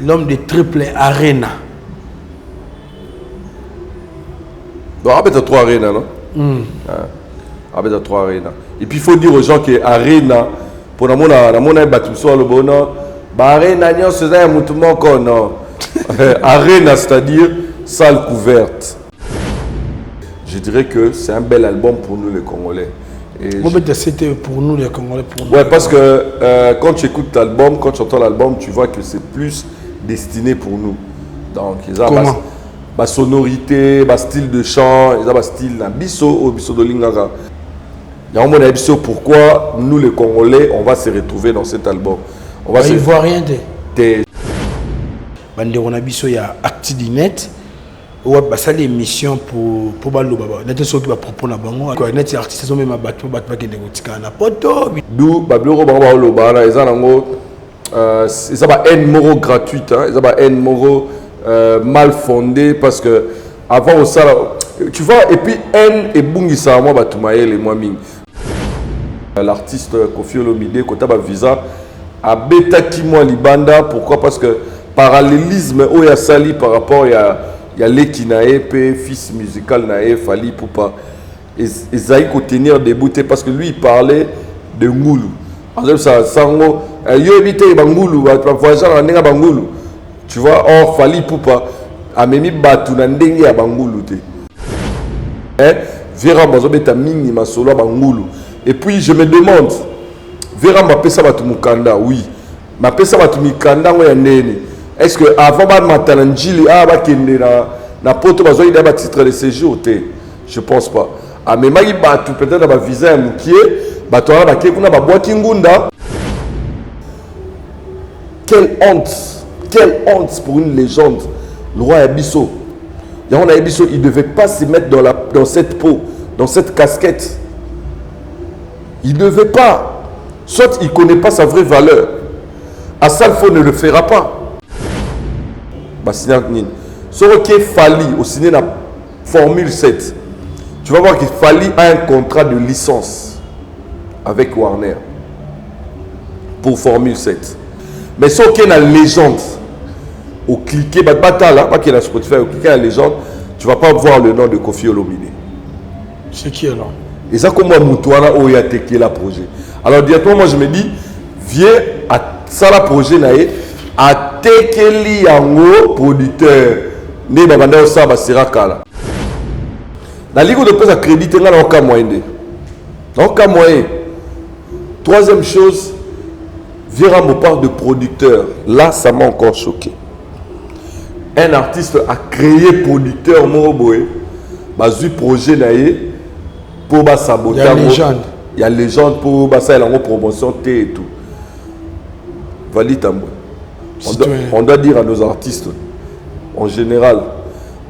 L'homme de triple arena. Donc, il y a 3 arénas, non? Il y a 3 arénas. Et puis, il faut dire aux gens que arena, pour la arena, c'est-à-dire salle couverte. Je dirais que c'est un bel album pour nous, les Congolais. C'était pour nous, les Congolais. Ouais, parce que quand tu écoutes l'album, quand tu entends l'album, tu vois que c'est plus destiné pour nous. Donc, comment? Ma sonorité, ma style de chant, ma style d'un bisso de Lingara. Il y a un moment bisso pourquoi nous les Congolais on va se retrouver dans cet album. On va se voir rien de. Bande on a bisso il y a Actidinet. Ouais, bah ça l'émission pour baloba. Net so qui va proposer na bango. Quoi net artistes sont même battu qui négocie na poto. D'où babloro bango loba na eza nango ça va être moro gratuite hein, ça va être moro mal fondé parce que avant ça tu vois et puis N et bungisa moi batumael et moi ming l'artiste Koffi Olomide kota ba visa a beta ki moi libanda pourquoi parce que parallélisme au ya sali par rapport il y a Leki nae pe fils musical nae Fali Poupa Esaïe ko tenir debout parce que lui il parlait de Ngoulou en fait ça sango yo éviter Bangoulou va voyager en ndenge Bangoulou. Tu vois, or Fali Poupa a memi batu na ndenge ya Bangoulou te. Vera bazobeta mingi masolo Bangoulou. Et puis je me demande, Vera m'a pesa batu mukanda, oui. M'a pesa batu mikanda ngo ya nene. Est-ce que avant ba matala njili ba kende na poto bazo ida ba titre de séjour te? Je pense pas. A mema ki batu peut-être ba visa ya mukie, batu ba ke kuna ba boaki ngunda. Quelle honte pour une légende, le roi Abisso. Il ne devait pas se mettre dans cette peau, dans cette casquette. Il ne devait pas. Soit il ne connaît pas sa vraie valeur. Assalfo ne le fera pas. Ce qui est Fali au ciné la Formule 7, tu vas voir que Fali a un contrat de licence avec Warner pour Formule 7. Mais ce qui est la légende, au cliquer, pas qu'il a Spotify, au cliquer la légende, tu ne vas pas voir le nom de Koffi Olomide. C'est qui alors? Et ça, comme moi, Moutouana, où il y a le projet. Alors, directement, moi, je me dis, viens à ça, le projet, à Tekeli Yango, producteur, né Babanda Osaba Sirakala. La Ligue de presse a crédité dans le cas moyen. Dans le cas moyen. Troisième chose, Vera me parle de producteur. Là, ça m'a encore choqué. Un artiste a créé producteur Moroboé. Bazu projet naé pour saboter. Il y a légende pour ça la promotion et tout. Valide on doit dire à nos artistes en général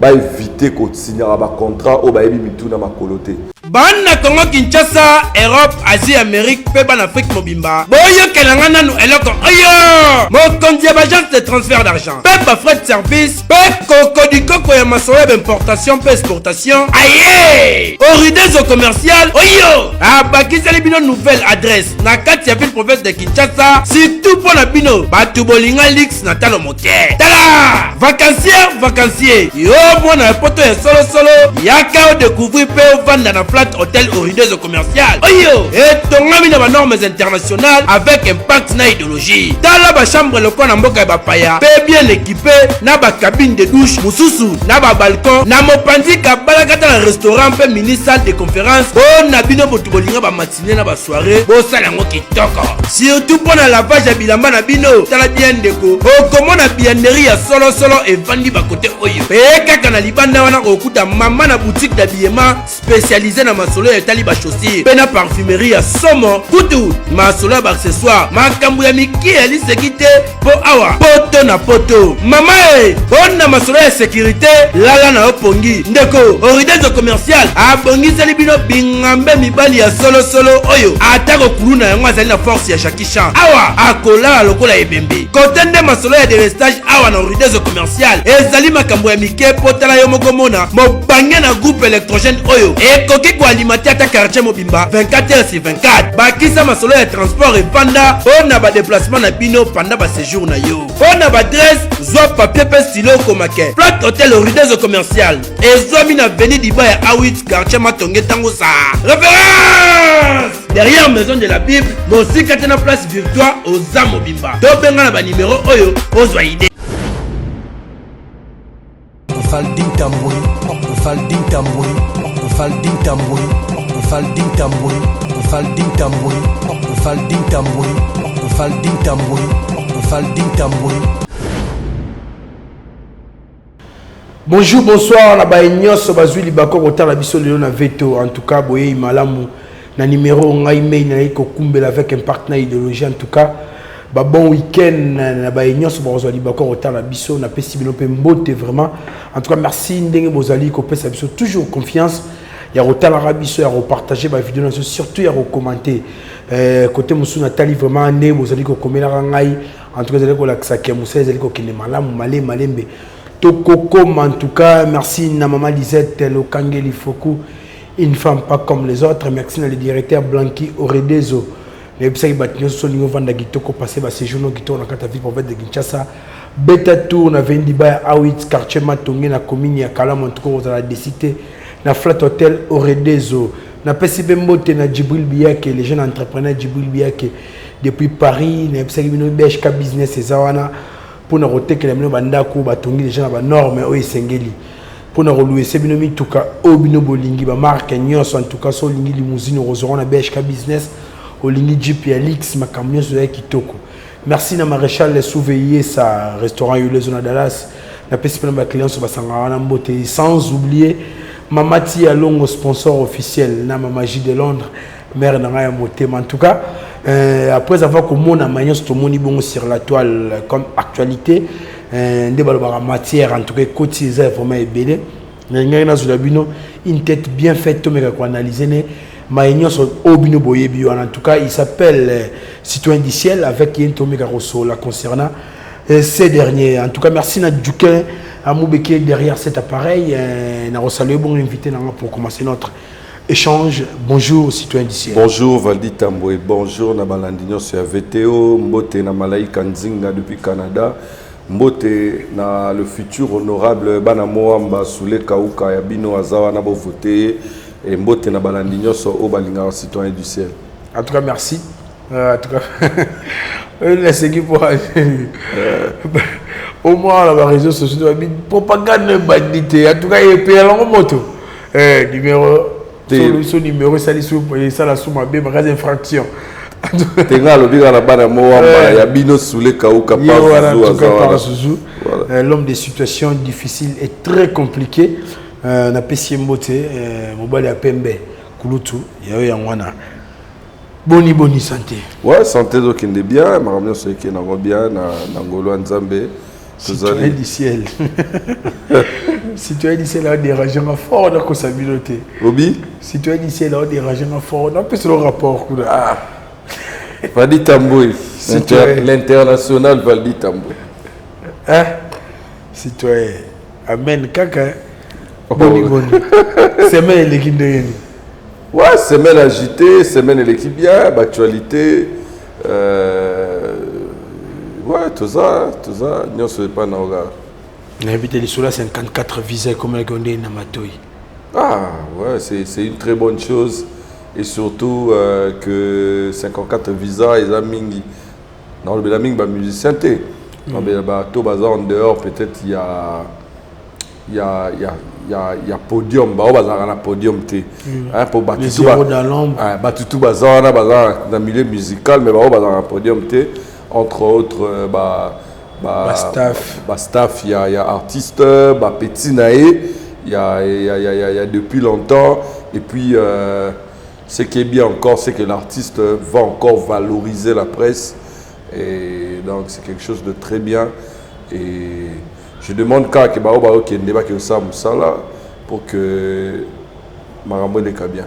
éviter qu'on signe un contrat ou bibitou na makoloté. Bana Congo Kinshasa, Europe, Asie, Amérique, Péban Afrique Mobimba. Boyo Kelangana nous eloko. Ayo! Mokonzi agence de transfert d'argent. Péba frais de service. Pep Coco du Coco et Massoya d'importation, pe exportation. Aïe! Oridezo commercial. Oyo! Abakisa les bino nouvelle adresse. Nakati ya ville province de Kinshasa. Surtout pour la bino. Batu bolinga lix natalo moke. Tala! Vacancier. Yo, moi na poto ya solo. Yaka découvrir pe vendre na flat hôtel Oridezo commercial. Oyo! Et tongami na normes internationales avec impact na idéologie. Tala ba chambre loko na mboka ba paya. Pe bien équipé na ba cabine de douche, mususu na ba balcon, na mopanzi ka balakata na restaurant pe mini salle de conférence. Bo na bino botu bolinga ba matinée na ba soirée. Bo sala ngo kitoko. Surtout pour na lavage ya bilamba na bino. Tala bien déco. O comment na biennerie ya solo et vandi ba côté oyo. Pe kaka na libanda wana okuta mama na boutique d'habillement spécialisée na masolo ya taliba chaussure. Pe na parfumerie ya somo. Kutu masolo ba accessoire. Makambu ya miki ya lisekite po awa. Poto na poto. Mama on na masolo ya sécurité lala na opongi. Ndeko Oridezo commercial abongi sali bino bingambe mibali ya solo oyo. Atako kuluna yango azali na force ya Shakishan. Awa akola lokola ebembe. Kotende masolo ya délestage awa na Oridezo commercial. Ezali makambo ya mike potala yo mokomona. Mobange na groupe électrogène oyo. Ekoki ko alimenter ta quartier mobimba 24h/24. Bakisa masolo ya transport et vanda on na ba déplacement na bino pendant ba séjour na yo. Pona ba adresse zo papier pe stylo komake. Flat Hotel Oridezo commercial. Ezomi na avenue Diba ya Awit quartier Matonge tango sa. Référence derrière maison de la Bible, Mosi Katena place Victoire aux Amobimba. Tobenga na ba numéro oyo ozwa idée. Faldin Tamboui, Faldin Tamboui, Faldin Tamboui, Faldin Tamboui, Faldin Tamboui, Faldin Tamboui, Faldin Tamboui, Faldin Tamboui. Bonjour, bonsoir, la baignos, bazui libako rotar la biso na veto. En tout cas, boye malamu na numéro ngai mail na iko kumbela avec un partenaire idéologie. En tout cas, ba bon week-end na baignos bazui libako rotar la biso na pesi bino pe mbote vraiment. En tout cas, merci ndenge bozali ko pesa biso toujours confiance. Ya rotar la biso ya repartager ba vidéo surtout ya recommander. Côté musu Nathalie vraiment né bozali ko komela ngai. En tout cas, zali ko la kisaki musa zali ko kine malamu malembe. Tokokom en tout cas, merci na maman Lisette Lokangeli Foku, une femme pas comme les autres. Merci na le directeur Blanqui Oredezo. Les psy batnyo solingo vanda gitoko passer ba séjour no gitoko na kata ville province de Kinshasa. Beta tour na vendi ba Awit quartier Matonge na commune ya Kalam en tout cas aux la décité na Flat Hotel Oredezo. Na PCB Mbote na Djibril Biake, les jeunes entrepreneurs Djibril Biake depuis Paris, na psy bino BHK business ezawana. Pour nous roter que les gens bandako batongi les gens ba norme o esengeli pour nous louer c'est bino mituka obino bolingi ba marque nyos en tout cas so lingi limousine rozoron na BHK business o lingi Jeep ya Lix makamyo so ya kitoko. Merci na maréchal les surveiller sa restaurant yo les zona Dallas na pespena ba clients so basanga na mbote sans oublier Mamati Alongo sponsor officiel na Mamaji de Londres mère na ya motema en tout cas. Après avoir comme na manière tout moni bon sur la toile comme actualité en matière en tout cas cotisé vraiment belé na zulabino une tête bien faite mais qu'on analyser né manière sur obino boyebi en tout cas il s'appelle Citoyen du ciel avec une Tomé Carosso la concernant ces derniers en tout cas merci na Duquin à Moubeke derrière cet appareil na saluer bon invité pour commencer notre échange. Bonjour Citoyen du ciel. Bonjour Valdi Tamboué, bonjour na balandinyo sur VTO, mbote na Malaika Nzinga depuis Canada, mbote na le futur honorable bana Moamba Soule Kauka ya bino azawa na bo voter et mbote na balandinyo sur Obalinga Citoyen du ciel. En tout cas merci. En tout cas laissez qui pour au moins la réseau sociaux propagande bandité en tout cas il paye la moto numéro son numéro ça la somme à bien magasin infraction tenga lobika na bana Moamba ya bino Soule Kauka par Suzu. L'homme des situations difficiles et très compliqué na pesi mbote mobali ya pembe kulutu yayo yangwana boni santé. Ouais, santé donc inde bien, maramio ce qui na bien na ngolo nzambe. Citoyen du ciel. Citoyen du ciel a des rageurs forts dans la stabilité. Obi? Citoyen du ciel a des rageurs forts dans le rapport. Ah. Valdi Tamboué. L'international Valdi Tamboué. Hein? Citoyen. Amen. Kaka. Boni. Semaine l'équipe de Yeni. Ouais, semaine agitée, semaine l'équipe bien, actualité. Ouais, tout ça, nous ne sommes pas dans le regard. On a invité les Soula 54 visas comme les Gondé Namatoy. Ah, ouais, c'est une très bonne chose. Et surtout que 54 visas, ils ont mis dans le Bélaming, les musiciens. Dans le bazar en dehors, peut-être il y a podium, bazar na podium hein pour battre tout dans l'ombre. Battre tout bazar dans le milieu musical mais bazar na podium entre autres staff il y a artistes petit naé il y a depuis longtemps et puis ce qui est bien encore c'est que l'artiste va encore valoriser la presse et donc c'est quelque chose de très bien et je demande quand que qu'il y ait un débat qui pour que Marambo les bien.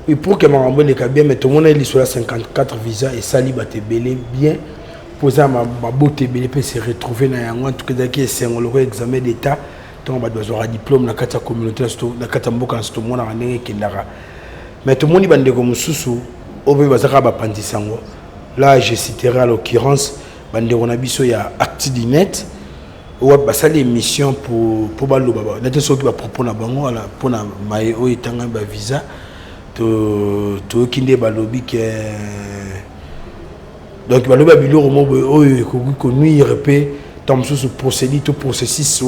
Oui, pour que Marambo les bien, mais tout le monde est sur 54 visas et ça libre belé bien. Poser ma beauté belé peut se retrouver dans un tout cas qui est un examen d'état. Donc on doit avoir un diplôme dans la communauté, dans la Katamboka, tout le monde a un qui est là. Mais tout le monde est bandé comme sous au bébé bazaka ba pandisango. Là, je citerai à l'occurrence, Bandero Nabiso, il y a Actidinet, où il y a des missions pour Balo Baba. Il y a des choses qui vont proposer pour la Maïo et Tanga visa. To Kinde Balobi qui est. Donc, Balobi a bilou au mot que nous y répé, tant sous procédé, tout processus, il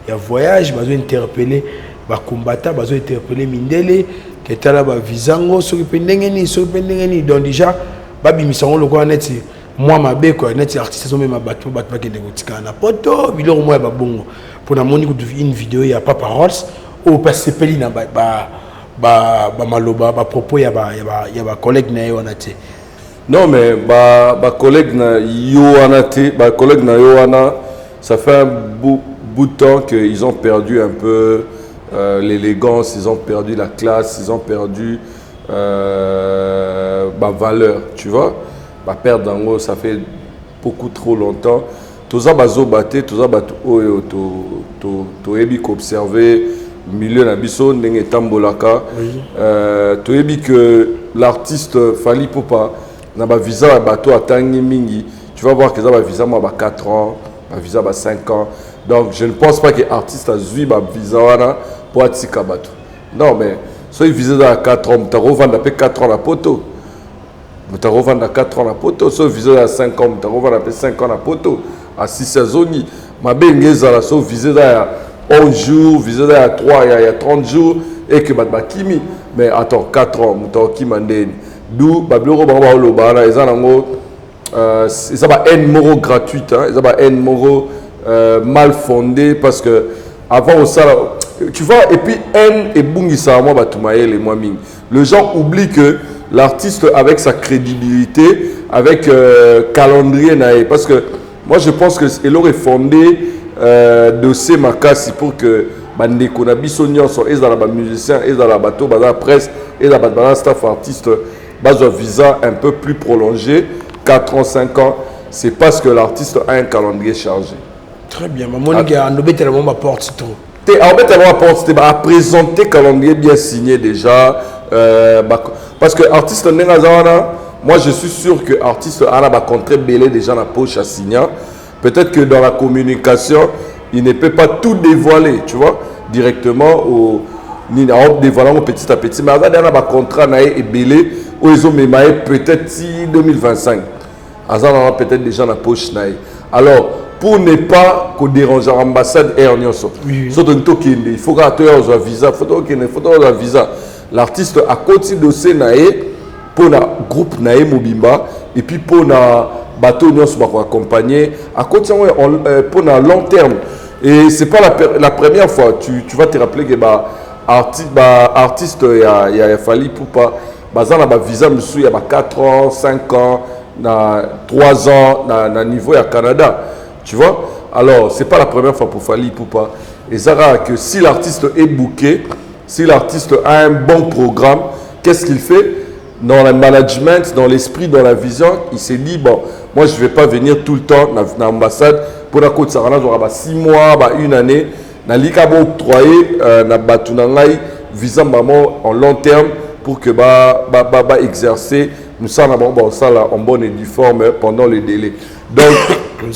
y a voyage, il y a interpellé, il y a combattant, il y a interpellé Mindele, qui est là, visa, donc déjà, babi misango le quoi net moi ma be quoi net artiste sont même bateau qui négocie na poto biloko moi ba bongo pour na moni une vidéo il y a pas paroles au passer peli na ba maloba ba propos ya ba collègue na yo naté non mais ba collègue na yo anaté ba collègue na yo ana ça fait un bout de temps qu'ils ont perdu un peu l'élégance, ils ont perdu la classe, ils ont perdu valeur, tu vois. Perdre en gros, ça fait beaucoup trop longtemps. Tout ça, bazo baté, tout ça, tu observer milieu nabiso n'engé tambolaka. Tu as que l'artiste Fally Ipupa n'a pas visa bateau à tangi mingi. Tu vas voir que ça va visa moi 4 ans, un visa 5 ans. Donc je ne pense pas que l'artiste a vu un visa pour attirer bateau. Non mais soit il visait dans 4 ans, tu as revendu 4 ans la poteau. Tu as revendu 4 ans la poteau. Soit il visait dans 5 ans, tu as revendu 5 ans la poteau. À 6 saisons, ma bengeza, soit il visait dans 11 jours, visait dans 3, il y a 30 jours, et que tu kimi. Mais attends, 4 ans, tu as kimandé. D'où, Babyloro Baba Olobana, ils ont une moro gratuite, ils ont une moro mal fondée parce que avant au sala. Tu vois, et puis N et Bungisa, moi, Batoumaël et moi, Ming. Le gens oublie que l'artiste, avec sa crédibilité, avec calendrier, parce que moi, je pense qu'il aurait fondé dossier Makassi pour que Bandeko Nabisonion soit et dans la musicien, et dans la bateau, dans la presse, et dans la staff artiste, base un visa un peu plus prolongé, 4 ans, 5 ans. C'est parce que l'artiste a un calendrier chargé. Très bien, maman, il a un tellement ma porte trop. En fait, elle va présenter le calendrier bien signé déjà. Parce que l'artiste, moi je suis sûr que l'artiste a un contrat belé déjà dans la poche à signer. Peut-être que dans la communication, il ne peut pas tout dévoiler, tu vois, directement au dévoilant petit à petit. Mais il a un contrat est belé où ils ont mis peut-être 2025. Il a peut-être déjà dans la poche. Alors, pour ne pas déranger l'ambassade et en Yosso. Il faut que un visa, un visa. L'artiste a continué de dossier pour le groupe Nae Mobimba et puis pour le bateau Yosso pour accompagner, à continuer pour le long terme. Et ce n'est pas la première fois. Tu vas te rappeler que l'artiste il a fallu pour pas visa il y a 4 ans, 5 ans, 3 ans au niveau du Canada. Tu vois? Alors, ce n'est pas la première fois pour Fally Ipupa. Et ça va que si l'artiste est booké, si l'artiste a un bon programme, qu'est-ce qu'il fait? Dans le management, dans l'esprit, dans la vision, il s'est dit, bon, moi je ne vais pas venir tout le temps dans l'ambassade pour la Côte Sarana, j'aurai 6 mois, 1 année. Na lika octroyer na batunangai visa maman en long terme pour que exercer nous ça en bonne et due forme pendant le délai. Donc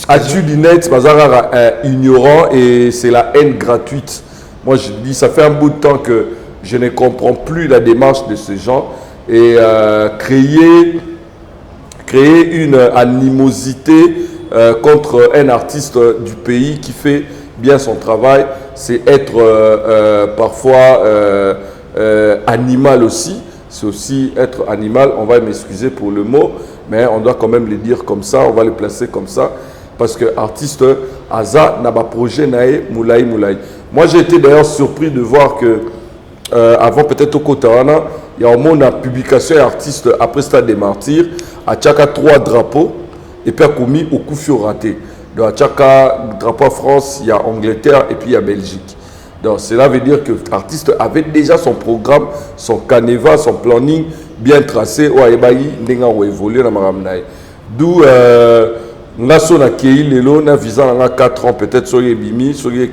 Actidinet bazara ignorant et c'est la haine gratuite. Moi je dis ça fait un bout de temps que je ne comprends plus la démarche de ces gens et créer une animosité contre un artiste du pays qui fait bien son travail, c'est être parfois animal aussi. C'est aussi être animal, on va m'excuser pour le mot, mais on doit quand même le dire comme ça, on va le placer comme ça, parce que artiste Aza n'a pas projet nae moulay. Moi j'ai été d'ailleurs surpris de voir que avant peut-être au Kotarana, il y a au moins une publication artiste après Stade des Martyrs, à Tchaka 3 drapeaux, et puis à commis au Koufio raté. Donc à Tchaka drapeau à France, il y a Angleterre et puis il y a Belgique. Donc cela veut dire que l'artiste avait déjà son programme, son canevas, son planning bien tracé. D'où nous avons accueilli les lots, nous avons 4 ans peut-être sur les bimi, sur les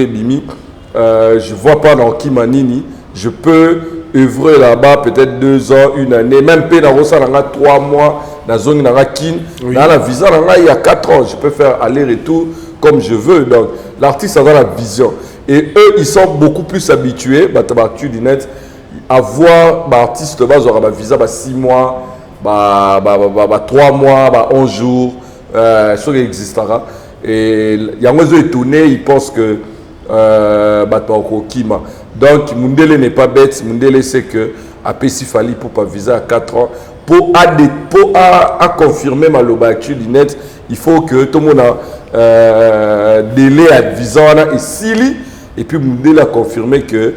bimi. Je ne vois pas dans Kimanini, je peux œuvrer là-bas peut-être 2 ans, 1 année, même payer dans 3 mois, dans la zone dans la visa, il y a 4 ans, je peux faire aller-retour comme je veux. Donc, l'artiste a la vision. Et eux, ils sont beaucoup plus habitués, à voir l'artiste, un visa 6 mois, 3 mois, 11 jours, ça existera. Et il y a des étonnés, ils pensent que donc Mundele n'est pas bête. Mundele sait que APC Fali pour pas visa à 4 ans pour confirmer ma lobacu net, il faut que tout le monde a délai à visa et Sili et puis Mundele a confirmé que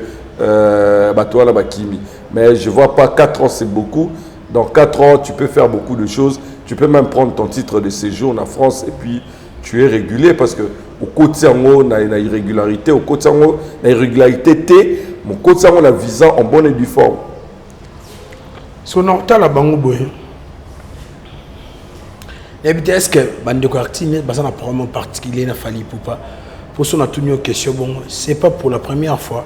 mais je vois pas 4 ans c'est beaucoup. Dans 4 ans tu peux faire beaucoup de choses, tu peux même prendre ton titre de séjour en France et puis tu es régulier parce que au côté on a une irrégularité, au côté on a une irrégularité, mon côté on a visa en bonne et due forme. Son orta la bango boy. Est-ce que bande quartine bazana probablement particulier na fali pour pas pour son a tenu une question bon c'est pas pour la première fois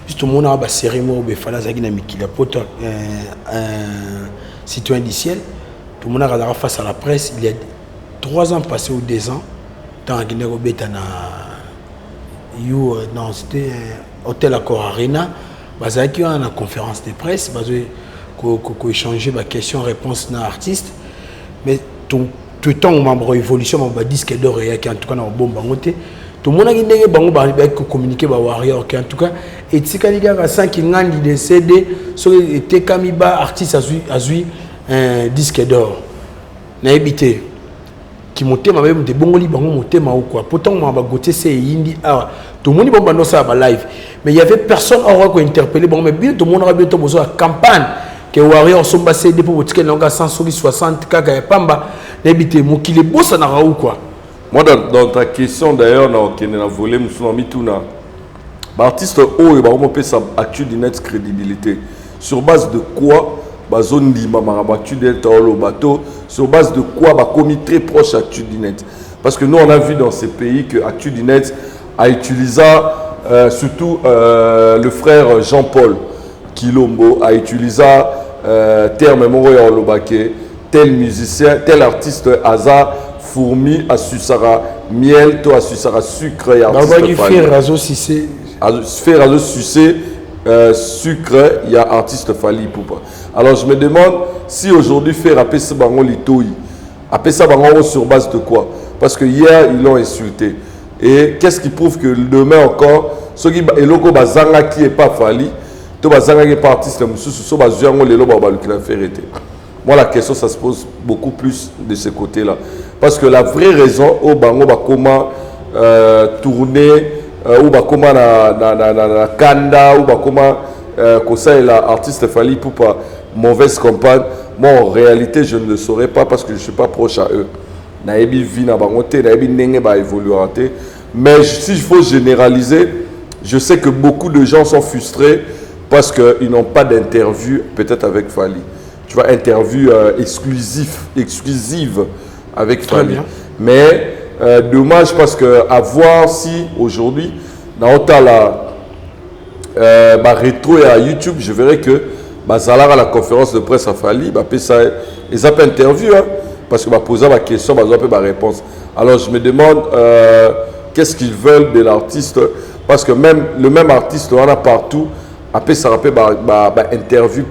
juste au monde a ba cérémonie be fala zaki na mikila poto citoyen du ciel tout le monde a face à la presse il y a 3 ans passés ou 2 ans dans la Guinée Robetana non c'était hôtel Accor Arena bazaki en a conférence de presse bazé ko échanger ba question réponse na artiste mais tout temps membre évolution ba disque d'or et qui en tout cas na bomba ngoté tout monde a ndenge bango ba communiquer ba warrior qui en tout cas et tikali ga 5 ngandi de CD so était kamiba artiste azui un disque d'or na habité qui motema même de bongoli bango motema ou quoi pourtant on va goûter c'est indi ah tout le monde bon bando ça ba live mais il y avait personne au quoi interpeller bon mais bien tout le monde a bientôt besoin de campagne que warrior sont passés des pour ticket longa 160 kaka pamba n'habiter mokile bossa na ou quoi. Moi dans ta question d'ailleurs qui est dans volé musulman mituna artiste o et ba on peut ça actu de net crédibilité sur base de quoi zone lima marabatu d'être au bateau sur base de quoi commis très proche à Actudinet parce que nous on a vu dans ces pays que Actudinet a utilisé surtout le frère Jean-Paul Kilombo a utilisé terme Moroya Olobake tel musicien tel artiste hasard fourmi à Susara miel to à Susara sucre et artiste faire razo Cissé faire razo sucé sucre il y a artiste Fali Poupa. Alors je me demande si aujourd'hui faire appeler ça bango litoi appeler ça bango sur base de quoi parce que hier ils l'ont insulté et qu'est-ce qui prouve que demain encore ceux qui et logo bazanga qui est pas Fali to bazanga qui est pas artiste mususu so bazuango lelo ba baluki la vérité. Moi la question ça se pose beaucoup plus de ce côté-là parce que la vraie raison au bango ba comment tourner ou ba comment na kanda ou ba comment que ça la artiste Fali Poupa mauvaise campagne. Moi en réalité je ne le saurais pas parce que je ne suis pas proche à eux. Naebi vi na bangote naebi nenge ba évoluer mais si il faut généraliser je sais que beaucoup de gens sont frustrés parce qu'ils n'ont pas d'interview peut-être avec Fali. Tu vois interview exclusive avec Fali. Mais dommage parce que à voir si aujourd'hui dans la rétro et à YouTube je verrai que Bazalar à la conférence de presse à Fali ils appellent interview parce que poser la question ils ont la réponse. Alors je me demande qu'est-ce qu'ils veulent de l'artiste parce que même le même artiste on a partout après ça rappelle interview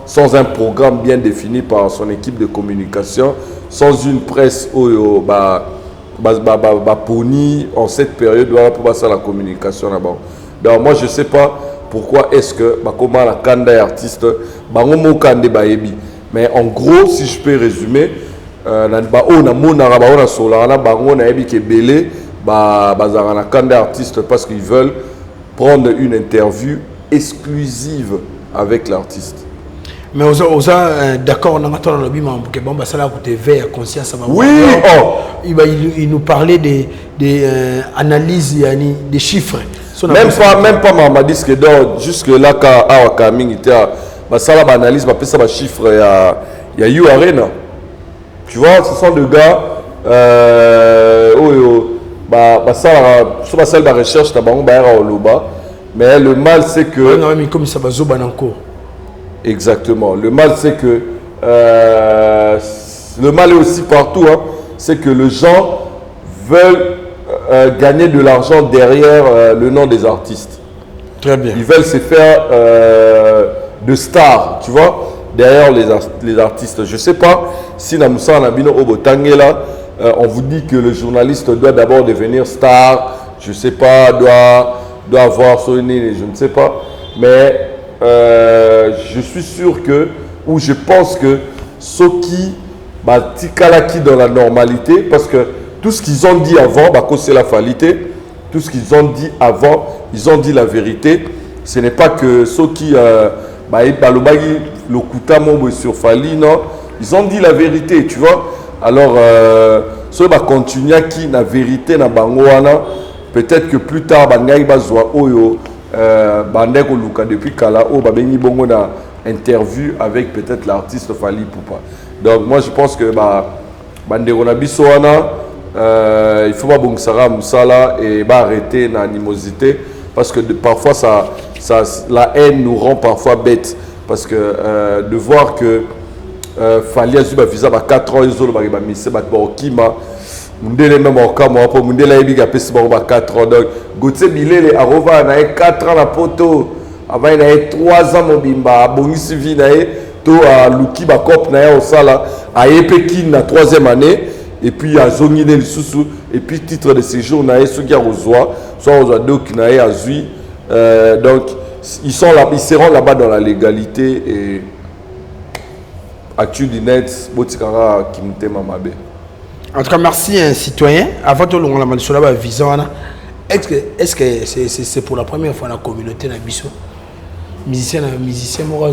sans un programme bien défini par son équipe de communication sans une presse poni en cette période pour passer la communication là-bas. Donc moi je sais pas pourquoi est-ce que comment la kanda artiste mais en gros si je peux résumer artiste parce qu'ils veulent prendre une interview exclusive avec l'artiste. Mais d'accord, on a entendu le bim que bon bah ça là côté veille conscience. Oui, il nous parlait des analyses des chiffres. Même pas ma disque d'or jusque là quand Awakaming était bah ça là analyse bah ça chiffre il y a You Arena. Tu vois, ce sont des gars ça sur la salle de recherche ta bango ba au loba Mais le mal, c'est que... Ouais, comme ça va zoban encore. Exactement. Le mal, c'est que... le mal est aussi partout. Hein. C'est que les gens veulent gagner de l'argent derrière le nom des artistes. Très bien. Ils veulent se faire de stars, tu vois, derrière les artistes. Je ne sais pas si Namoussa Nabino Obotangela, on vous dit que le journaliste doit d'abord devenir star, je ne sais pas, doit avoir son nez, je ne sais pas. Mais je suis sûr que, ou je pense que ceux qui, Tikalaki dans la normalité, parce que tout ce qu'ils ont dit avant, c'est la falité, tout ce qu'ils ont dit avant, ils ont dit la vérité. Ce n'est pas que ceux qui, le Koutamo sur Fali, non, ils ont dit la vérité, tu vois. Alors, ceux qui continuent qui la vérité na bangoana, peut-être que plus tard, bangai bazwa oyo, bandeko luka depuis kala o babengi bongo na interview avec peut-être l'artiste Fali Poupa. Donc moi je pense que bandeko na biso wana, il faut pas bon Sarah Moussala et arrêter l'animosité parce que parfois la haine nous rend parfois bêtes parce que de voir que Fali a eu un visa 4 ans ils ont mis kima Mundele même au cas moi pour Mundele il a payé 4 ans donc Gauthier Bilele a rova na 4 ans la poto avant il a 3 ans mobimba bongisi vie na to a luki ba cop na au sala a epeki na 3e année. Et puis, il y a Zongine Lissousou, et puis titre de séjour, ceux qui ont soit aux ados qui ont Azui. Donc, ils seront là-bas dans la légalité et actuellement, net, Botikara Kimte Mamabe. En tout cas, merci, un citoyen. Avant tout, on a demandé sur la visa. Est-ce que c'est pour la première fois dans la communauté de Bisso? Musicien, moi,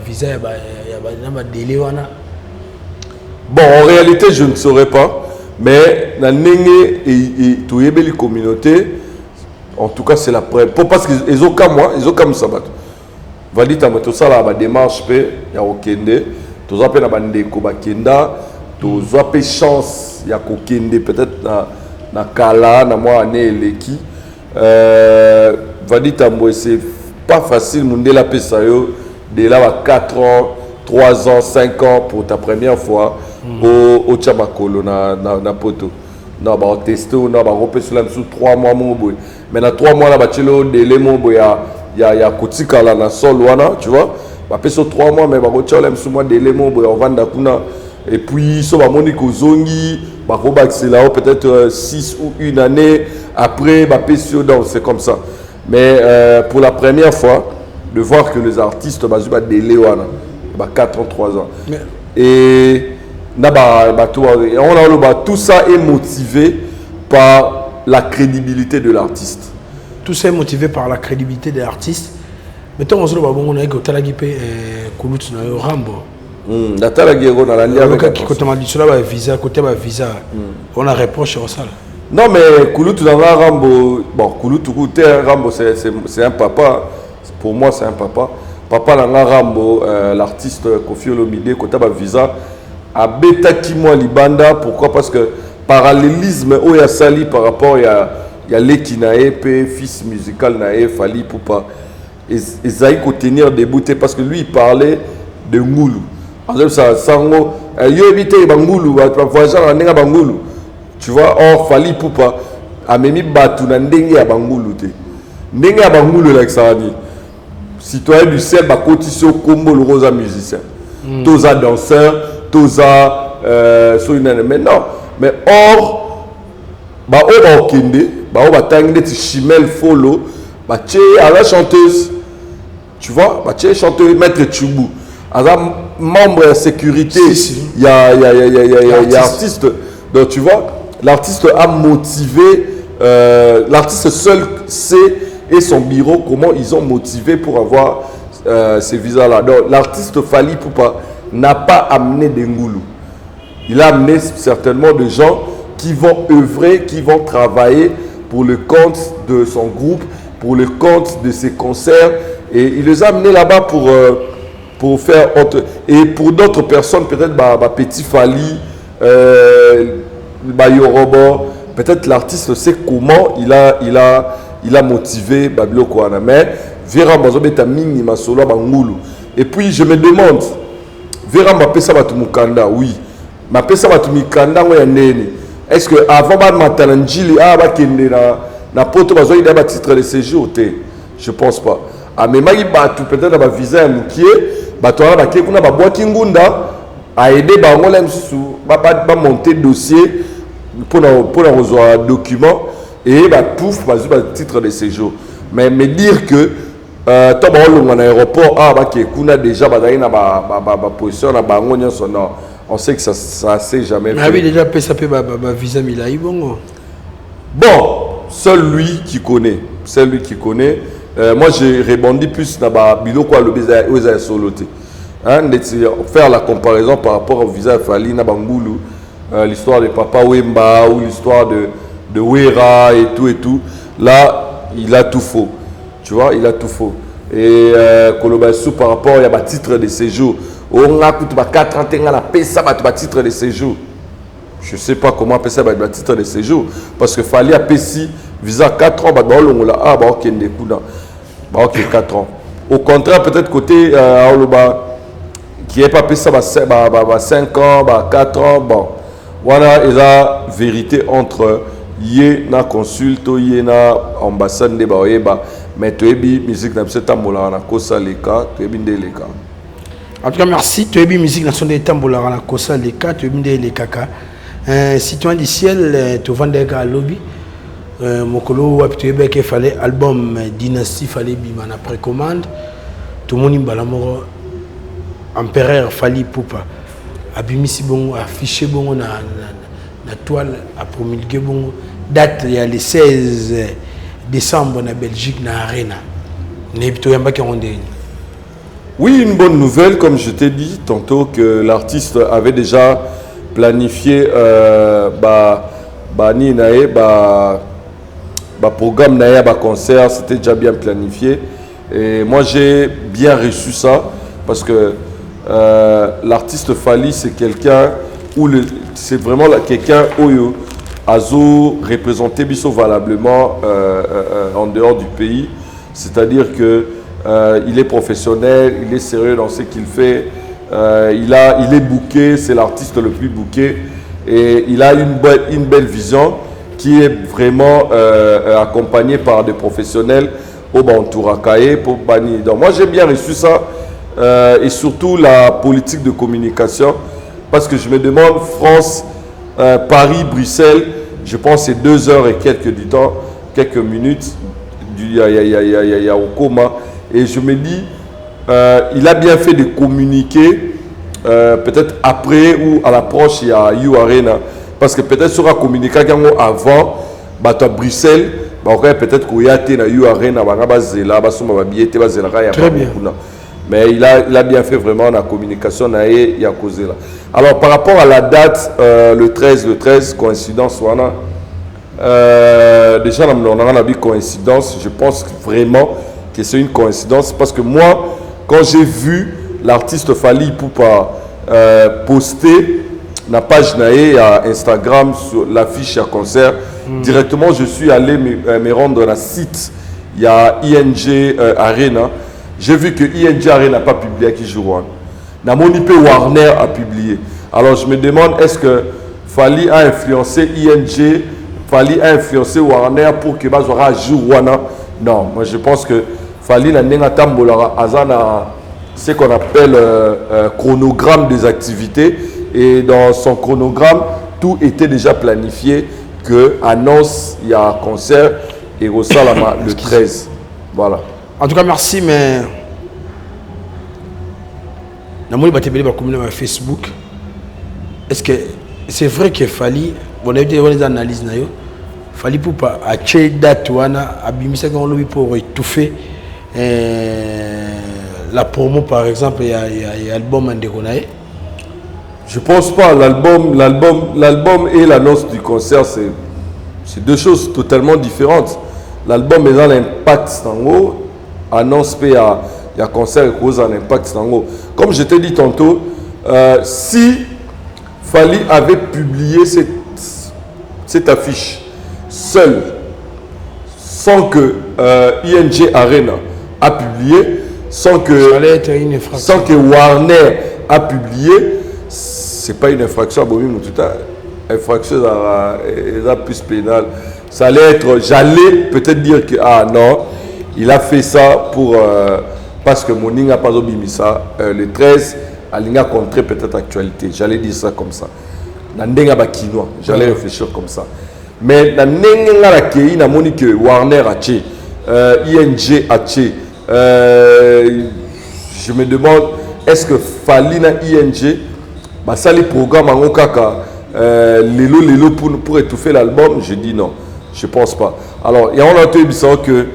visa, il y a des délais. Bon, en réalité, je ne saurais pas, mais la Nenge et toute la communauté, en tout cas, c'est la première. Parce qu'ils ont comme moi, ils ont comme ça. Valita, tout ça, la démarche, il y a Okende, tout ça, il y a Bandeko Bakenda, tout ça, il y a chance, il y a Okende, peut-être na Kala, na moi, Ané Leki. Valita, c'est pas facile, Mundela Pesayo, de là, 4 ans, 3 ans, 5 ans pour ta première fois. Au Tchamakolo na poto na ba tester na ba repesula sous 3 mois mon boy mais na 3 mois là ba tchelo délai mon boy ya kotika là na sol wana tu vois ba peso 3 mois mais ba tchelo sous mois délai mon boy on vanda kuna et puis so ba monique zongi ba robaxi là peut-être 6 ou 1 année après ba peso donc c'est comme ça mais pour la première fois de voir que les artistes ba juba délai wana ba 4 ans 3 ans et tout ça est motivé par la crédibilité de l'artiste. Tout ça est motivé par la crédibilité de l'artiste. Mettons, on se dit on a Talagipé Koulout Rambo. On a reproche sur ça. Non, mais Koulout Rambo, bon, Koulout Rambo, c'est un papa. Pour moi, c'est un papa. Papa Langa Rambo, l'artiste Kofi Olomide, Kotaba Visa. À Beta Kimo Libanda, pourquoi? Parce que parallélisme où il y a Sali par rapport il y a Leki Nae, fils musical Nae, Fali Poupa. Et Zaïk au tenir debout parce que lui il parlait de Ngoulou. En fait, ça sango, yo évité Bangoulou, voisin en nenga Bangoulou. Tu vois, or Fali Poupa a memi batu na ndenge ya Bangoulou te. Ndenge ya Bangoulou like ça dit. Citoyen du ciel ba cotiser combo le rosa musicien. Toza danseur Toza, mais non, mais or, Okende, Chimel Folo, à la chanteuse, tu vois, chanteuse, maître Tchoubou, membre de sécurité, il y a artiste, donc tu vois, l'artiste a motivé, l'artiste seul sait et son bureau comment ils ont motivé pour avoir ces visas-là. Donc l'artiste Fali Poupa n'a pas amené des Ngoulou. Il a amené certainement des gens qui vont œuvrer, qui vont travailler pour le compte de son groupe, pour le compte de ses concerts. Et il les a amenés là-bas pour faire autre. Et pour d'autres personnes, peut-être Petit Fali, Yorobo, peut-être l'artiste sait comment il a il a motivé Babilo Kouana. Mais Vera Mbazobeta Mini Masolo Bangoulou. Et puis je me demande, Vera Mbapesa Batumukanda, oui. Mbapesa Batumukanda, est-ce que avant Matananjili, Bakende na poto Bazoï d'un titre de séjour? Je pense pas. Ah, mais Magi Batu, peut-être dans le visa Moukié, Batoara Bakekuna, Baboakingunda, a aidé Bangola à monter dossier pour avoir un document et pouf, titre de séjour. Mais me dire que tant que l'aéroport a déjà position on sait que ça s'est jamais fait. Ah oui, déjà ça peut visa Milaï bon. Bon, seul lui qui connaît. Moi j'ai rebondi plus dans Biloko le Soloté. Faire la comparaison par rapport au visa Fali na Bangoulou, l'histoire de Papa Wemba ou l'histoire de Wera et tout. Là, il a tout faux. Tu vois, il a tout faux. Et Kolobassou par rapport à titre de séjour. On a coûté 4 ans, on a payé ça titre de séjour. Je ne sais pas comment appeler ça titre de séjour. Parce que Fali a payé visa 4 ans, ok, 4 ans. Au contraire, peut-être côté qui n'est pas payé ça 5 ans, 4 ans. Bon, voilà, il y a vérité entre na consulte, na ambassade de Baoyeba, mais tu es musique dans cette tambola na kosa leka, tu es bien les cas. En tout cas, merci. Tu es bien musique dans son tambola na kosa leka, tu es bien les kaka. Citoyen du ciel, tu vends des gars à lobby. Mokolo tu es bien qu'il fallait album Dynastie fallait bima na précommande. Tout le monde imbalamoro empereur Fali Poupa. Abimisi bon affiché bon na toile à promulguer bon. Date il y a le 16 décembre en Belgique na Arena. Oui, une bonne nouvelle, comme je t'ai dit tantôt, que l'artiste avait déjà planifié programme concert, c'était déjà bien planifié. Et moi j'ai bien reçu ça parce que l'artiste Fali c'est quelqu'un où c'est vraiment quelqu'un où Azo représenté Bisso valablement en dehors du pays, c'est-à-dire que il est professionnel, il est sérieux dans ce qu'il fait, il est booké, c'est l'artiste le plus booké et il a une belle vision qui est vraiment accompagné par des professionnels au Bantourakaye pour Bani. Donc moi j'ai bien reçu ça et surtout la politique de communication parce que je me demande France, Paris, Bruxelles, je pense c'est 2 heures et quelques du temps, quelques minutes il y a au coma et je me dis il a bien fait de communiquer peut-être après ou à l'approche il y a You Arena parce que peut-être sera communiqué avant à Bruxelles peut-être qu'il y a na You Arena très bien. Mais il a bien fait vraiment la communication là. Alors par rapport à la date le 13 coïncidence déjà on a une coïncidence, je pense vraiment que c'est une coïncidence parce que moi quand j'ai vu l'artiste Fali Poupa poster la page à Instagram sur l'affiche à concert, directement je suis allé me rendre dans le site, il y a ING Arena. J'ai vu que ING Arena n'a pas publié qui joue. Namonipe Warner a publié. Alors je me demande, est-ce que Fali a influencé ING, Fali a influencé Warner pour que Bazora joue Wana? Non, moi je pense que Fali n'a pas tambolara azana ce qu'on appelle chronogramme des activités et dans son chronogramme tout était déjà planifié que annonce il y a un concert et au Salama le 13. Voilà. En tout cas, merci, mais dans mon Facebook, est-ce que c'est vrai qu'il fallait, on a eu des analyses, fallait pour pas acheter date wana abimisa pour étouffer la promo par exemple il y a album Andekonae. Je pense pas. L'album et l'annonce du concert c'est deux choses totalement différentes. L'album est dans l'impact en haut. Annonce il y a concert et cause en impact en haut. Comme je t'ai dit tantôt, si Fali avait publié cette affiche seul sans que ING Arena a publié, sans que Warner a publié, c'est pas une infraction à infraction à plus pénale. Ça allait être, j'allais peut-être dire que non, il a fait ça pour parce que Moning n'a pas obéi ça. Le 13, il a contré peut-être actualité. J'allais dire ça comme ça. J'allais réfléchir comme ça. Mais dans il y a que Warner a tué, ING a tué. Je me demande, est-ce que Falina ING, ça les programmes en Okaka, Lelo pour étouffer l'album? Je dis non, je pense pas. Alors, il y a un autre que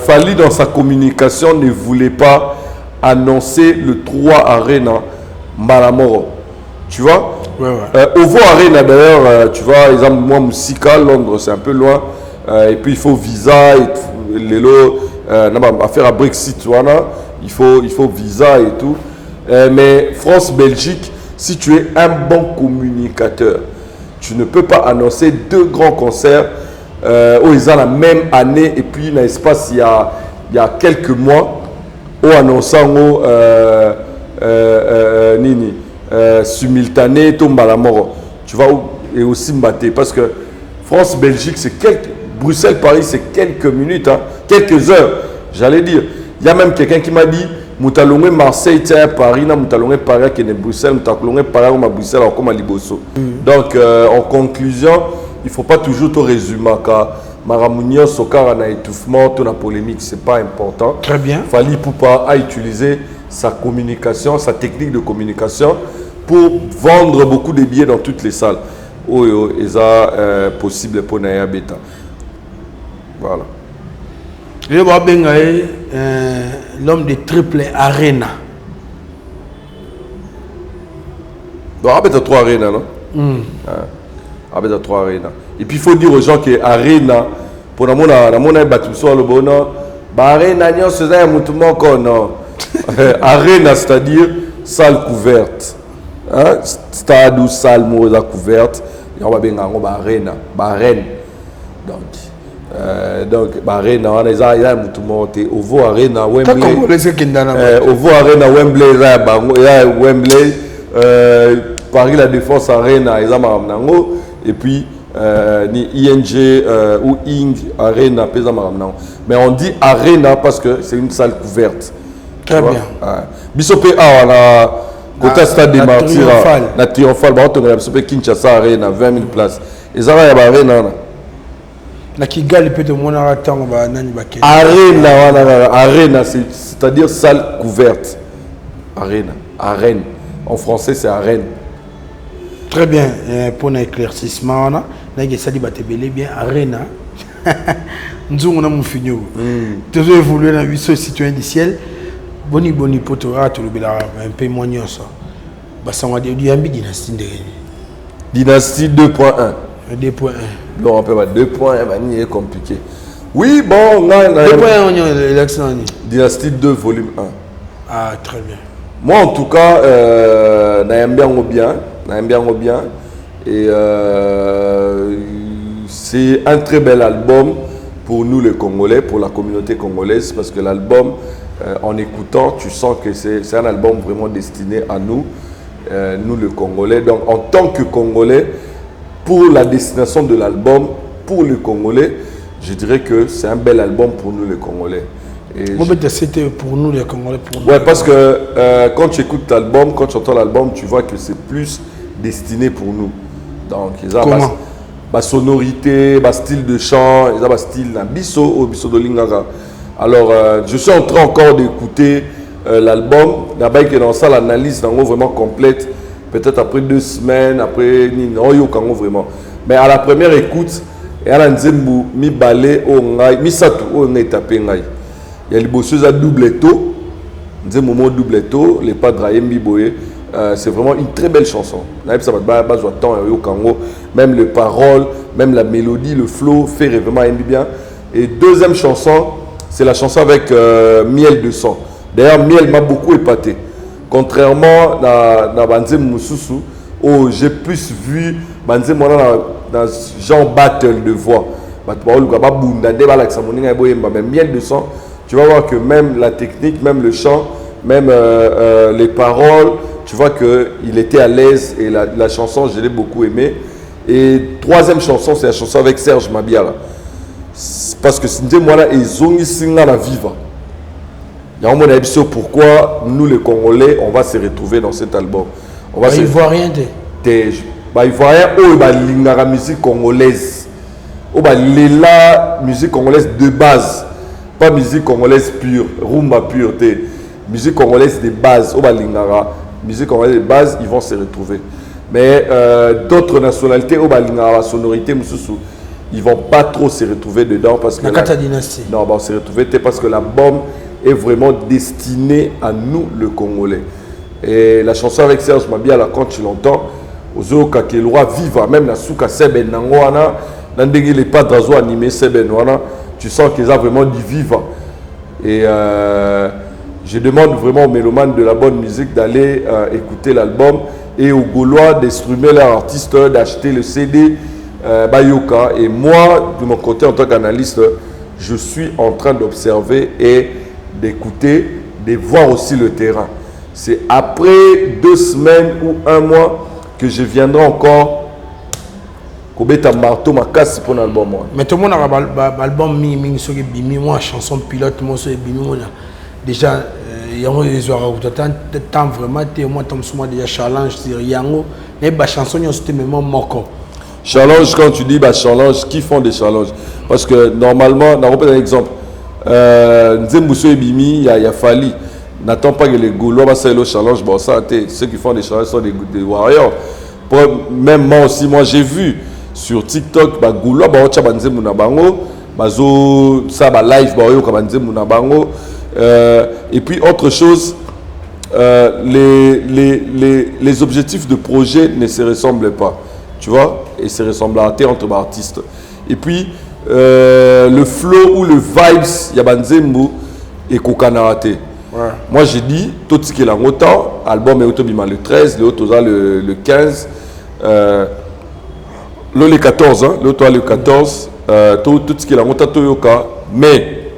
Fali dans sa communication ne voulait pas annoncer le 3 Arena Malamoro. Tu vois? Ovo Arena d'ailleurs, tu vois, exemple, moi, Moussika, Londres, c'est un peu loin. Et puis il faut visa, affaire à Brexit, voilà. Il faut visa et tout. Mais France-Belgique, si tu es un bon communicateur, tu ne peux pas annoncer 2 grands concerts où ils ont la même année et puis dans l'espace il y a quelques mois où annonçant Nini simultané tombe à la mort. Tu vois, et aussi Mbaté parce que France-Belgique c'est Bruxelles-Paris c'est quelques minutes, hein, quelques heures, j'allais dire. Il y a même quelqu'un qui m'a dit Moutalongé Marseille, tiens Paris, Moutalongé Paris qui est Bruxelles, Moutalongé Paris comme à Bruxelles, comme à Liboso. Donc en conclusion, il ne faut pas toujours te résumer car Maramounion, Sokara na étouffement, ton la polémique, c'est pas important. Très bien. Fali Poupa a utilisé sa communication, sa technique de communication pour vendre beaucoup de billets dans toutes les salles. Et ça possible pour Naya Beta. Voilà. L'homme de triple arena. Donc, il y a 3 arénas, non? Il y a 3 arénas. Et puis, il faut dire aux gens que arena, pour la monnaie, le bonheur, arena, c'est un mouvement non. Arena, c'est-à-dire salle couverte. Stade ou salle couverte. Il y a une arena, arène. Donc arena on est à monter Ovo Arena Wembley Ovo Arena Wembley Wembley Paris la Défense Arena et puis ni ING ou ING Arena mais on dit Arena parce que c'est une salle couverte. Très bien. Bisopé on a côté stade des Martyrs la Triomphal Bisopé Kinshasa Arena 20 000 places et ça va y Arena na Kigali peut-être mon attend arena c'est-à-dire salle couverte. Arène en français c'est arène. Très bien. Pour un éclaircissement on a sali batebele bien arena nzungu na mufinyo toujours évoluer dans vision citoyen du ciel boni poto to le bela un peu moins ça basanga de yambi dynastie 2.1 2.1. Non, on peut pas 2 points, c'est compliqué. Oui, bon, 2 points, on a l'élection. Dynastie 2, volume 1. Ah, très bien. Moi, en tout cas, j'aime bien. Et c'est un très bel album pour nous, les Congolais, pour la communauté congolaise, parce que l'album, en écoutant, tu sens que c'est un album vraiment destiné à nous, nous, les Congolais. Donc, en tant que Congolais, pour la destination de l'album, pour les Congolais, je dirais que c'est un bel album pour nous les Congolais. C'était pour nous les Congolais. Parce que quand tu écoutes l'album, quand tu entends l'album, tu vois que c'est plus destiné pour nous. Donc, ils ont ma sonorité, ma style de chant, ils ont ma style bisso de Lingara. Alors, je suis en train encore d'écouter l'album. Là-bas, qui est dans ça, l'analyse vraiment complète. Peut-être après 2 semaines, après vraiment. Mais à la première écoute, il y a un nzembu mi balé au ngai, mi satu au ngai tapé ngai. Il y a les bosseuses à double taux, nzembu double taux, les pas draïm biboye. C'est vraiment une très belle chanson. Même les paroles, même la mélodie, le flow fait vraiment bien. Et deuxième chanson, c'est la chanson avec Miel de sang. D'ailleurs, Miel m'a beaucoup épaté. Contrairement à Banzem Moussousou, où j'ai plus vu Banzem dans genre battle de voix. bien de son, tu vas voir que même la technique, même le chant, même les paroles, tu vois qu'il était à l'aise et la chanson, je l'ai beaucoup aimé. Et troisième chanson, c'est la chanson avec Serge Mabiala. Parce que c'est moi là, ils ont ici la viva. Il y a un moment pourquoi nous les Congolais, on va se retrouver dans cet album. On va il voit rien il voit rien. La musique congolaise. La musique congolaise de base. Pas musique congolaise pure, rumba pure. Musique congolaise de base. Musique congolaise de base, ils vont se retrouver. Mais d'autres nationalités, la sonorité, ils vont pas trop se retrouver dedans parce que la dynastie. Non, on se retrouver parce que l'album est vraiment destiné à nous, le Congolais. Et la chanson avec Serge Mabiala, quand tu l'entends, Ozo Kakelwa viva, même la souka Seben Nangwana, n'andegi les pas drazo animé Seben Wana, tu sens qu'ils ont vraiment du viva. Et je demande vraiment aux mélomanes de la bonne musique d'aller écouter l'album et aux Gaulois d'instrumer leurs artistes, d'acheter le CD Bayoka. Et moi, de mon côté, en tant qu'analyste, je suis en train d'observer et d'écouter, de voir aussi le terrain. C'est après 2 semaines ou 1 mois que je viendrai encore kobeta marteau ma casse pour l'album. Mais tout le monde a l'album bimi moi chanson pilote moi sur bimi moi déjà yango les aura tant vraiment te moi tom moi déjà challenge sur yango mais ba chanson yo c'était même moko. Challenge, quand tu dis bah challenge, qui font des challenges? Parce que normalement, on va prendre un exemple. Nzembousso et Bimi, il y a Fali. N'attends pas que les Gaulois va faire le challenge. Bon, ça, ceux qui font des challenges sont des warriors. Même moi aussi, moi j'ai vu sur TikTok, bah Gaulois, bah on tient Nzembou Nabango, bah ça, bah live, bah on tient Nzembou Nabango. Et puis autre chose, les objectifs de projet ne se ressemblent pas. Tu vois, et c'est ressemblanté entre artistes. Et puis, le flow ou le vibes, il y a Banzembo et Kokanarate. Ouais. Moi, j'ai dit, tout ce qui est là, autant, album est autobima le 13, l'autre le 15, le 14, hein, l'autre le 14, tout ce qui est là, autant, Toyoka. Mais,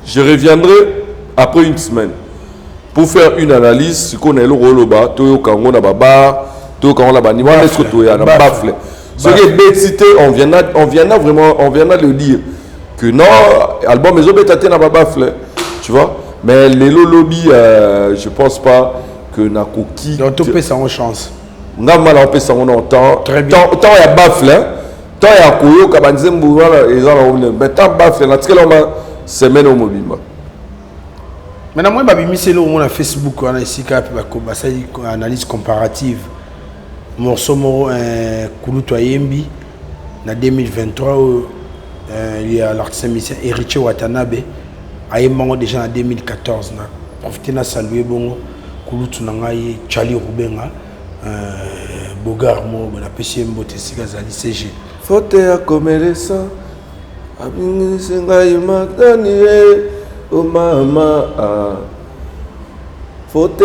je reviendrai après 1 semaine pour faire une analyse, ce qu'on a le rôle bas, Toyoka, on a baba. Donc on l'a banni, on est surtout à la baffle. Ce qui est bêtité, on vient le dire que non, album les autres étaient dans la baffle, tu vois. Mais les lobby, je pense pas que na coquille. Donc tu peux ça en chance. On a mal on peut ça en temps. Très bien. Tant il y a baffle, tant il y a koyo kabanzembu voilà ils ont mais tant baffle na tkela ma semaine au mobile. Maintenant moi babi c'est là on a Facebook on a ici cap ba ça analyse comparative. Morceau Kulutu Ayembi en 2023 il y a l'artiste musicien Héritier Watanabe Ayembango déjà en 2014 na profiter na saluer bongo Kulutu nangai Charlie Rubenga Bogart mo na PCM Botesika zali CG faute ya komelesa abingi sengai matani o mama faute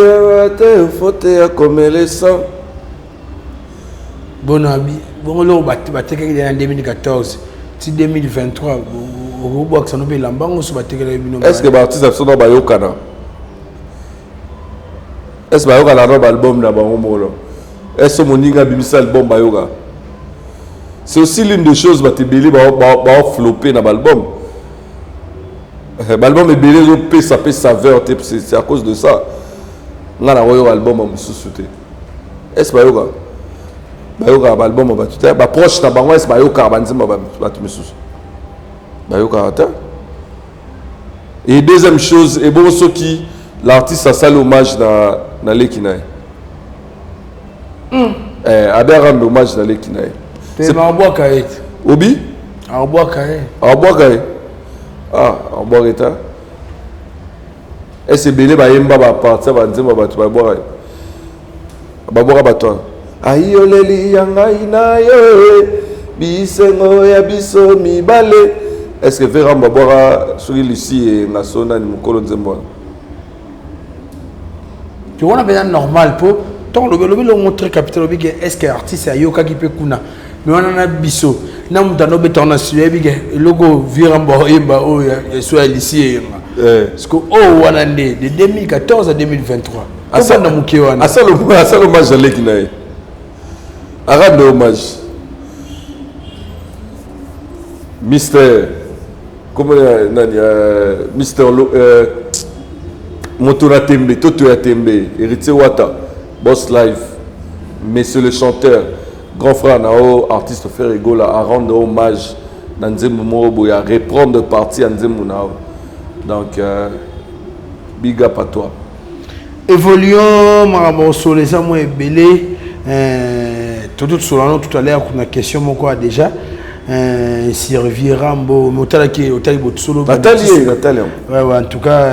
ya komelesa. Bon ami, bon là on va en 2014, si 2023, on va que ça nous fait l'ambango sur est-ce que l'artiste sont dans Bayokana? Est-ce que Bayokana dans l'album là-bas est-ce que mon nigga bimisa album Bayoka? C'est aussi l'une des choses que tu vas flopper dans l'album. L'album est belé, ça peut saveur, c'est à cause de ça. On a un album en sous-souté. Est-ce que Bayoka? Bayoka album ba tout ba proche na bango est Bayoka banzima ba tumesusu Bayoka ata. Et deuxième chose et bon ce qui l'artiste a sali hommage na Lekinae. Ada rend hommage na Lekinae. C'est Marboaka et Obi Arboaka Arboaka est-ce belé ba yemba ba partir banzima ba tu ba boire ba toi. Ayoleli yangai na yo bisengo ya biso mibale. Est-ce que Vera Mbabora sur ici et Nasona ni mukolo nzembo? Tu vois on a bien normal pour tant le montrer capital est-ce que artiste ayoka qui peut kuna mais on a biso na mutano betona suyebi ke logo virambo yemba o ya soit lycée parce que oh wana de 2014 à 2023 asa na muke wana asa le match à l'équipe arrête le hommage Mister comment Mister Motora Tembe Toto ya Tembe héritier Wata Boss Live Monsieur le chanteur grand frère Nao artiste Ferrigo à rendre hommage dans Nzembo Morobo à reprendre partie à Nzembo Nao donc big up à toi. Évoluons marabo sur les amours belé tout sur tout à l'heure qu'on a question mon quoi déjà si reviera mbo motala qui hôtel Botsolo Nathalie ouais en tout cas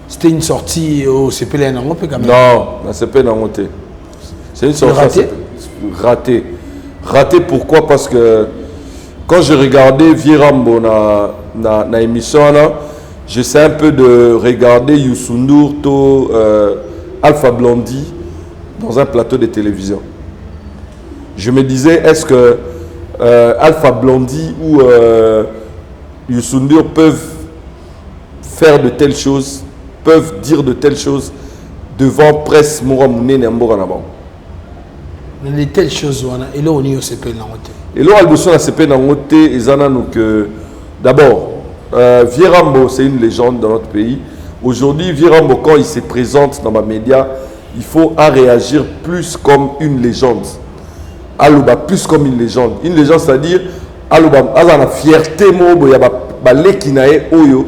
c'était une sortie au CPLN on peut quand même non la CPLN en monté c'est une sortie raté pourquoi parce que quand je regardais Vierambo na émission là j'essaie un peu de regarder Youssou N'Dour to Alpha Blondy dans un plateau de télévision je me disais est-ce que Alpha Blondy ou Youssou N'Dour peuvent faire de telles choses, peuvent dire de telles choses devant presse Moura Mouné et Mbora Nabon. De telles choses, et là on est au CP Nangote. Et là on est au CP Nangote et que d'abord, Vierambo c'est une légende dans notre pays. Aujourd'hui, Vierambo quand il se présente dans ma média, il faut réagir plus comme une légende. Alouba plus comme une légende. Une légende, c'est-à-dire, Alouba, a la fierté, il y a l'équinae, oyo,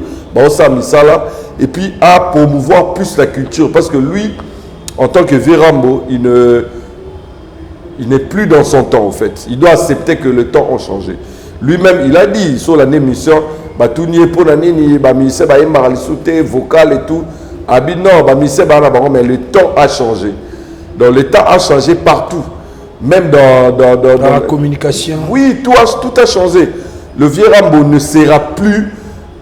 misala, et puis à promouvoir plus la culture. Parce que lui, en tant que Vierambo, il n'est plus dans son temps, en fait. Il doit accepter que le temps a changé. Lui-même, il a dit sur l'année mission, tout n'y est pour l'année, vocal et tout. Mais le temps a changé. Donc le temps a changé partout. Même dans la communication. Oui, tout a changé. Le Vierambo ne sera plus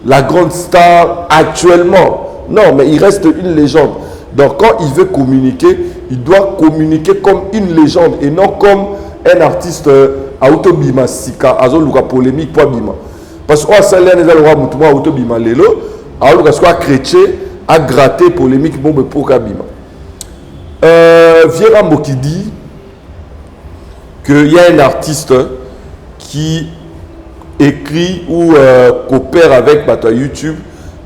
la grande star actuellement. Non, mais il reste une légende. Donc quand il veut communiquer, il doit communiquer comme une légende et non comme un artiste autobima sika azoluka polémique pour bima. Parce que ça l'est les alora mutuma autobima lelo, alors soit chrétien a gratté polémique bon pour kabima. Vierambo qui dit qu'il y a un artiste qui écrit ou coopère avec YouTube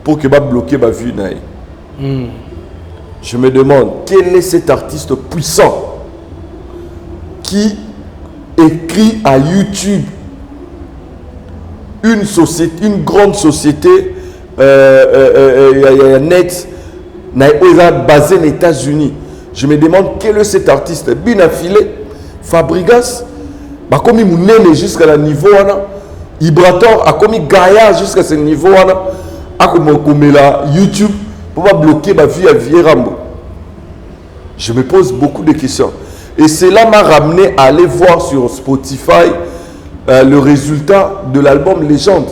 pour que bloquer ma vue. Je me demande quel est cet artiste puissant qui écrit à YouTube une société, une grande société net basée aux États-Unis. Je me demande quel est cet artiste bien affilé. Fabrigas a commis Mounene jusqu'à la niveau Ibrator a commis Gaïa jusqu'à ce niveau a commis la YouTube pour pas bloquer ma vie à Vierambo. Je me pose beaucoup de questions et cela m'a ramené à aller voir sur Spotify le résultat de l'album Légende.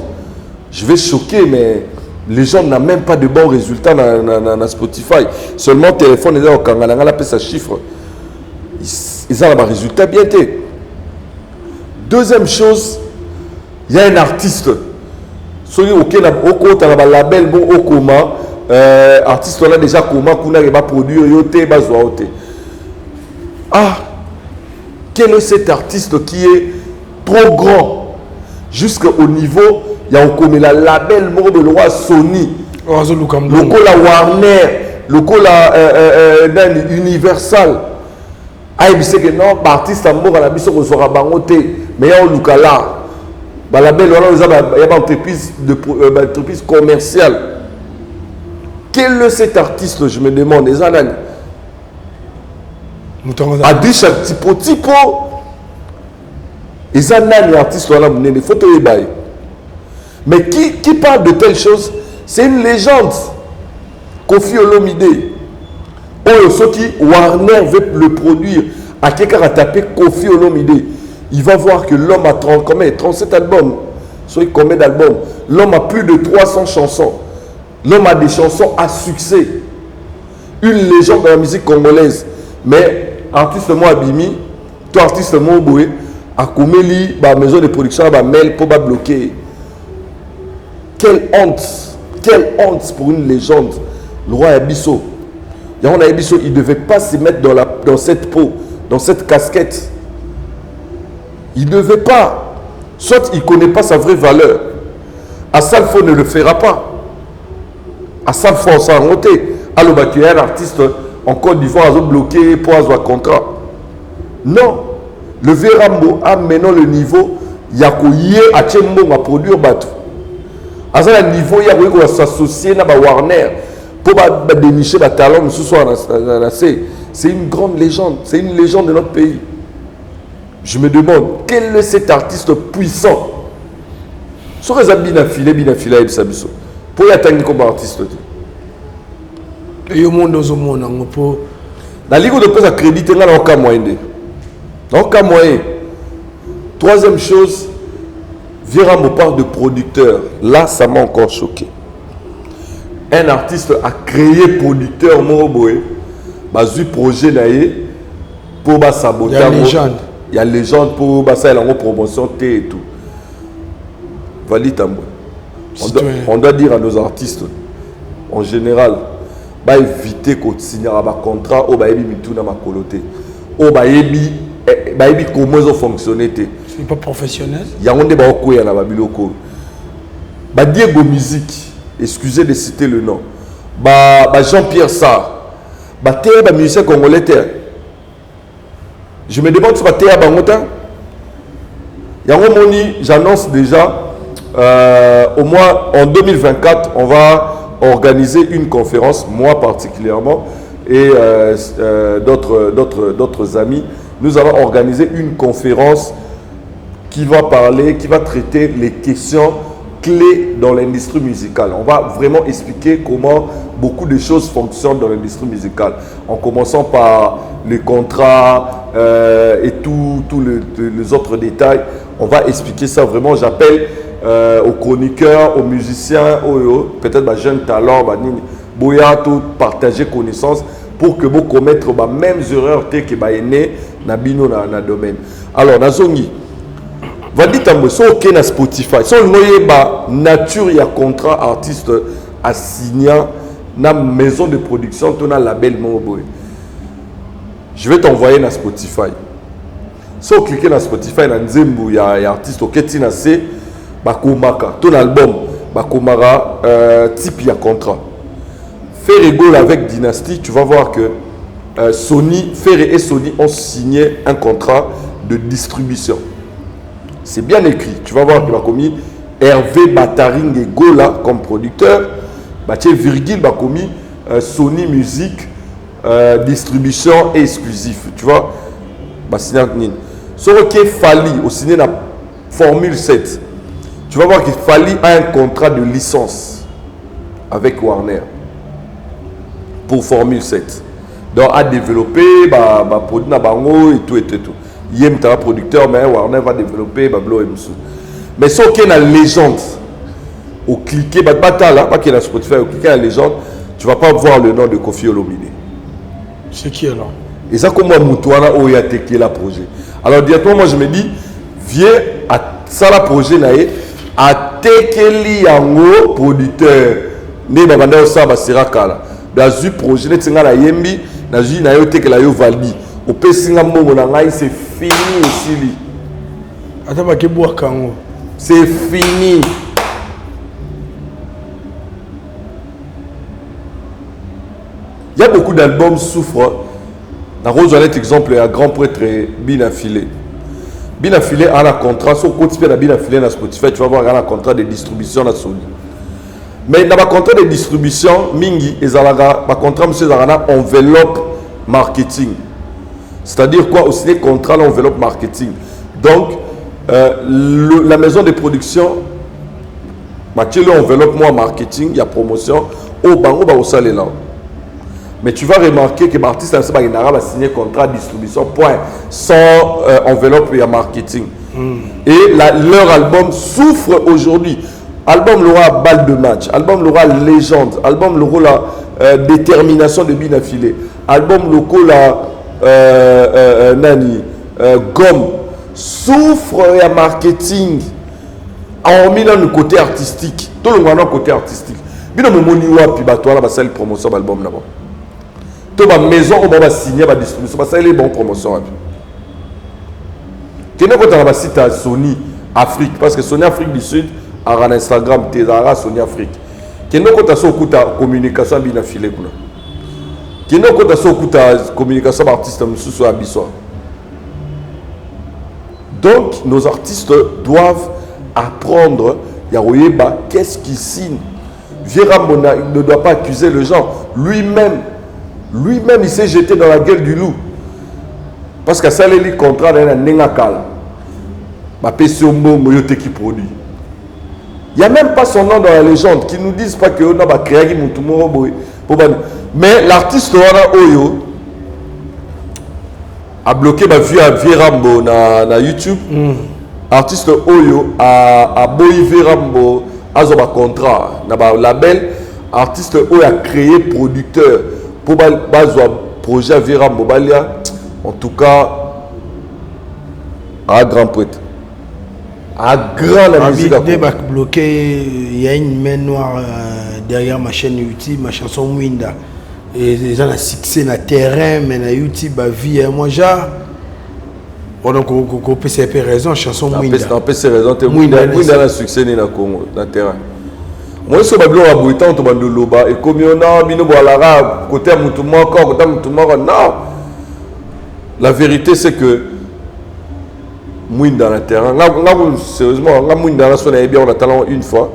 Je vais choquer mais Légende n'a même pas de bons résultats dans Spotify. Seulement téléphone est au Kangana la pèse à chiffre. Ils ont un résultat bien été. Deuxième chose, il y a un artiste. Celui auquel on a un label bon au coma, artiste on a déjà coma qu'on a pas produire yoté bazoaoté. Ah, quel est cet artiste qui est trop grand jusqu'au niveau il y a encore la label mort de loi Sony, le cola Warner, le cola Universal. Ah, il sait que non, artiste à mort à la mission qu'on bangoté, mais il y a un lucala. La belle, il y a une entreprise commerciale. Quel est cet artiste, je me demande, les analyses. A dit chaque typo. Les analyses, artistes, on a des photos et bails. Mais qui parle de telles choses, c'est une légende. Kofi Olomide. Ceux qui Warner veut le produire, à quelqu'un a tapé Kofi Olomide, il va voir que l'homme a 37 albums. Soit combien d'albums? L'homme a plus de 300 chansons. L'homme a des chansons à succès. Une légende de la musique congolaise. Mais artiste moi Abimi, toi artiste moi Oboué, à Komeli, la maison de production, va mail pour bloquer. Quelle honte pour une légende, le roi Abisso. Il ne devait pas se mettre dans cette peau, dans cette casquette. Il ne devait pas. Soit il ne connaît pas sa vraie valeur. Asalfo ne le fera pas. Asalfo s'en remonté. Alors, il y a un artiste en Côte d'Ivoire a bloqué pour avoir un contrat. Non. Le Vérambo a maintenant le niveau. Il y a à Tchembo à produire bateau. À ce niveau, il y a s'associer à Warner pour dénicher le talent. C'est une grande légende. C'est une légende de notre pays. Je me demande, quel est cet artiste puissant? Ce que Binafile, pour y atteindre comme artiste. Et au monde, au monde, la Ligue de presse a crédité dans aucun moyen. Dans aucun moyen. Troisième chose, Viram me parle de producteur. Là, ça m'a encore choqué. Un artiste a créé producteur Moroboé. Bazu projet naïe pour saboter. Il y a légende. Il y a légende pour ça la promotion et tout. On doit dire à nos artistes en général bah éviter qu'on signe un contrat au bah ébi tout dans ma coloté. Au bah ébi comment ils ont fonctionné. C'est pas professionnel. Il y a un débat au y a la biloko. Bah Diego Musique, excusez de citer le nom. Bah Jean-Pierre Sarr. Bah t'es bah musicien congolais. Je me demande si tu vas Bangota. J'annonce déjà, au moins en 2024, on va organiser une conférence, moi particulièrement, et d'autres amis. Nous allons organiser une conférence qui va traiter les questions clés dans l'industrie musicale. On va vraiment expliquer comment beaucoup de choses fonctionnent dans l'industrie musicale. En commençant par les contrats et tous les autres détails. On va expliquer ça vraiment. J'appelle aux chroniqueurs, aux musiciens, peut-être aux jeunes talents, tout partager connaissances pour que vous commettre les mêmes erreurs que vous avez dans le domaine. Alors, Nazongi, va dire que si vous avez Spotify, si vous avez nature, il y a contrat artiste à signer dans la maison de production, dans le label Moboy. Je vais t'envoyer dans Spotify. Si vous cliquez dans Spotify, il y a un artiste qui est ton album, type il y a contrat. Faire rigole avec Dynasty, tu vas voir que Sony, Ferré et Sony ont signé un contrat de distribution. C'est bien écrit. Tu vas voir qu'il a commis Hervé Bataring et Gola comme producteur. Virgile a commis Sony Musique, distribution et exclusif. Tu vois, ce qui est Fali au ciné la Formule 7. Tu vas voir qu'il Fali a un contrat de licence avec Warner pour Formule 7. Donc à développer, produit et tout et tout. Il y a un producteur, mais Warner va développer Bablo et Moussou. Mais ce qui est la légende, au cliquer, pas qu'il y a Spotify, au cliquer la légende, tu ne vas pas voir le nom de Kofi Olomide. C'est qui alors? Et ça, comme moi, Moutouana, où il y a technique la projet. Alors, directement, moi, je me dis, viens à ça, la projet, à tekeli yango producteur. Ne babanda ça, basira kala. Dans ce projet, ne tinga la yembi, na ju na yo tekela yo validi. Au pesinga mbongo na ngai, c'est fini aussi. Attends, bah, qu'est-ce kango? C'est fini. Il y a beaucoup d'albums qui souffrent. Dans Rose Honnête, exemple, il y a un grand prêtre Binafile. Binafile a un contrat, sur le côté de Binafile dans Spotify, tu vas voir un contrat de distribution dans Sony. Mais dans le contrat de distribution, Mingi et Zalaga, le contrat monsieur Zalaga, enveloppe marketing. C'est-à-dire quoi? Aussi les contrats l'enveloppe marketing. Donc, la maison de production, Mathieu l'enveloppe moi marketing, il y a promotion, au bango au salaire là. Mais tu vas remarquer que l'artiste va signer contrat de distribution, point, sans enveloppe et marketing. Et leur album souffre aujourd'hui. Album l'aura balle de match, album l'aura légende, album l'aura la détermination de Binafile, album l'aura Nani, gomme. souffre et marketing en mis dans le côté artistique tout le monde côté artistique bino momoni wapi bato wana basali promotion album na bon to ba maison on va signer ba distribution basali bon promotion wapi kene ko tala ba site Sony Afrique parce que Sony Afrique du Sud a un Instagram tezara Sony Afrique kene ko ta so kuta communication bina filé kuna kene ko ta so kuta communication ba artiste mususu a biso. Donc nos artistes doivent apprendre Yaroyeba qu'est-ce qu'il signe. Viera Mona, il ne doit pas accuser le genre. Lui-même, il s'est jeté dans la gueule du loup. Parce que ça, les contrats d'un Nengakal. Ma Pessiombo Moyote qui produit. Il n'y a même pas son nom dans la légende qui nous disent pas que on a créé Moutoumoro. Mais l'artiste Wana Oyo a bloqué ma vue à Virambo na YouTube. Artiste Oyo a boyi Virambo a un contrat na ba label. Artiste Oyo a créé producteur pour bazo projet Virambo balia. En tout cas, un grand poète. Un grand la musique. Bloqué, il y a une main noire derrière ma chaîne YouTube, ma chanson Mwinda. Et les gens ont succès dans le terrain, mais dans YouTube, ma vie, moi, j'ai. On a PCP raison, chanson Mwinda. On peut c'est raison, Mwinda a succès dans le terrain. Moi, je suis un habitant de Loba, et comme on a mis l'arabe, côté Moutouma encore, côté Moutouma, non. La vérité, c'est que Mwinda dans le terrain, sérieusement, Mwinda on a talent une fois,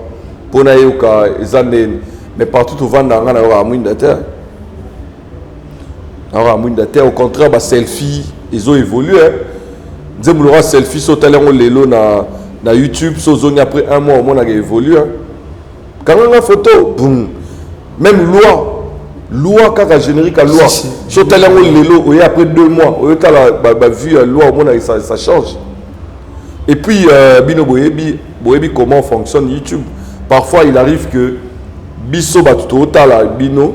pour mais partout où on a Mwinda terre. Au contraire, bah, selfie, ils ont évolué. Nous avons selfie sur le na YouTube, sur zone après un mois, on a évolué. Quand on a une photo, boum, même loi quand la générique à loi, sur le après 2 mois, on a vu la loi, ça change. Et puis, Bino Boyebi, comment fonctionne YouTube. Parfois, il arrive que Bisso Bino,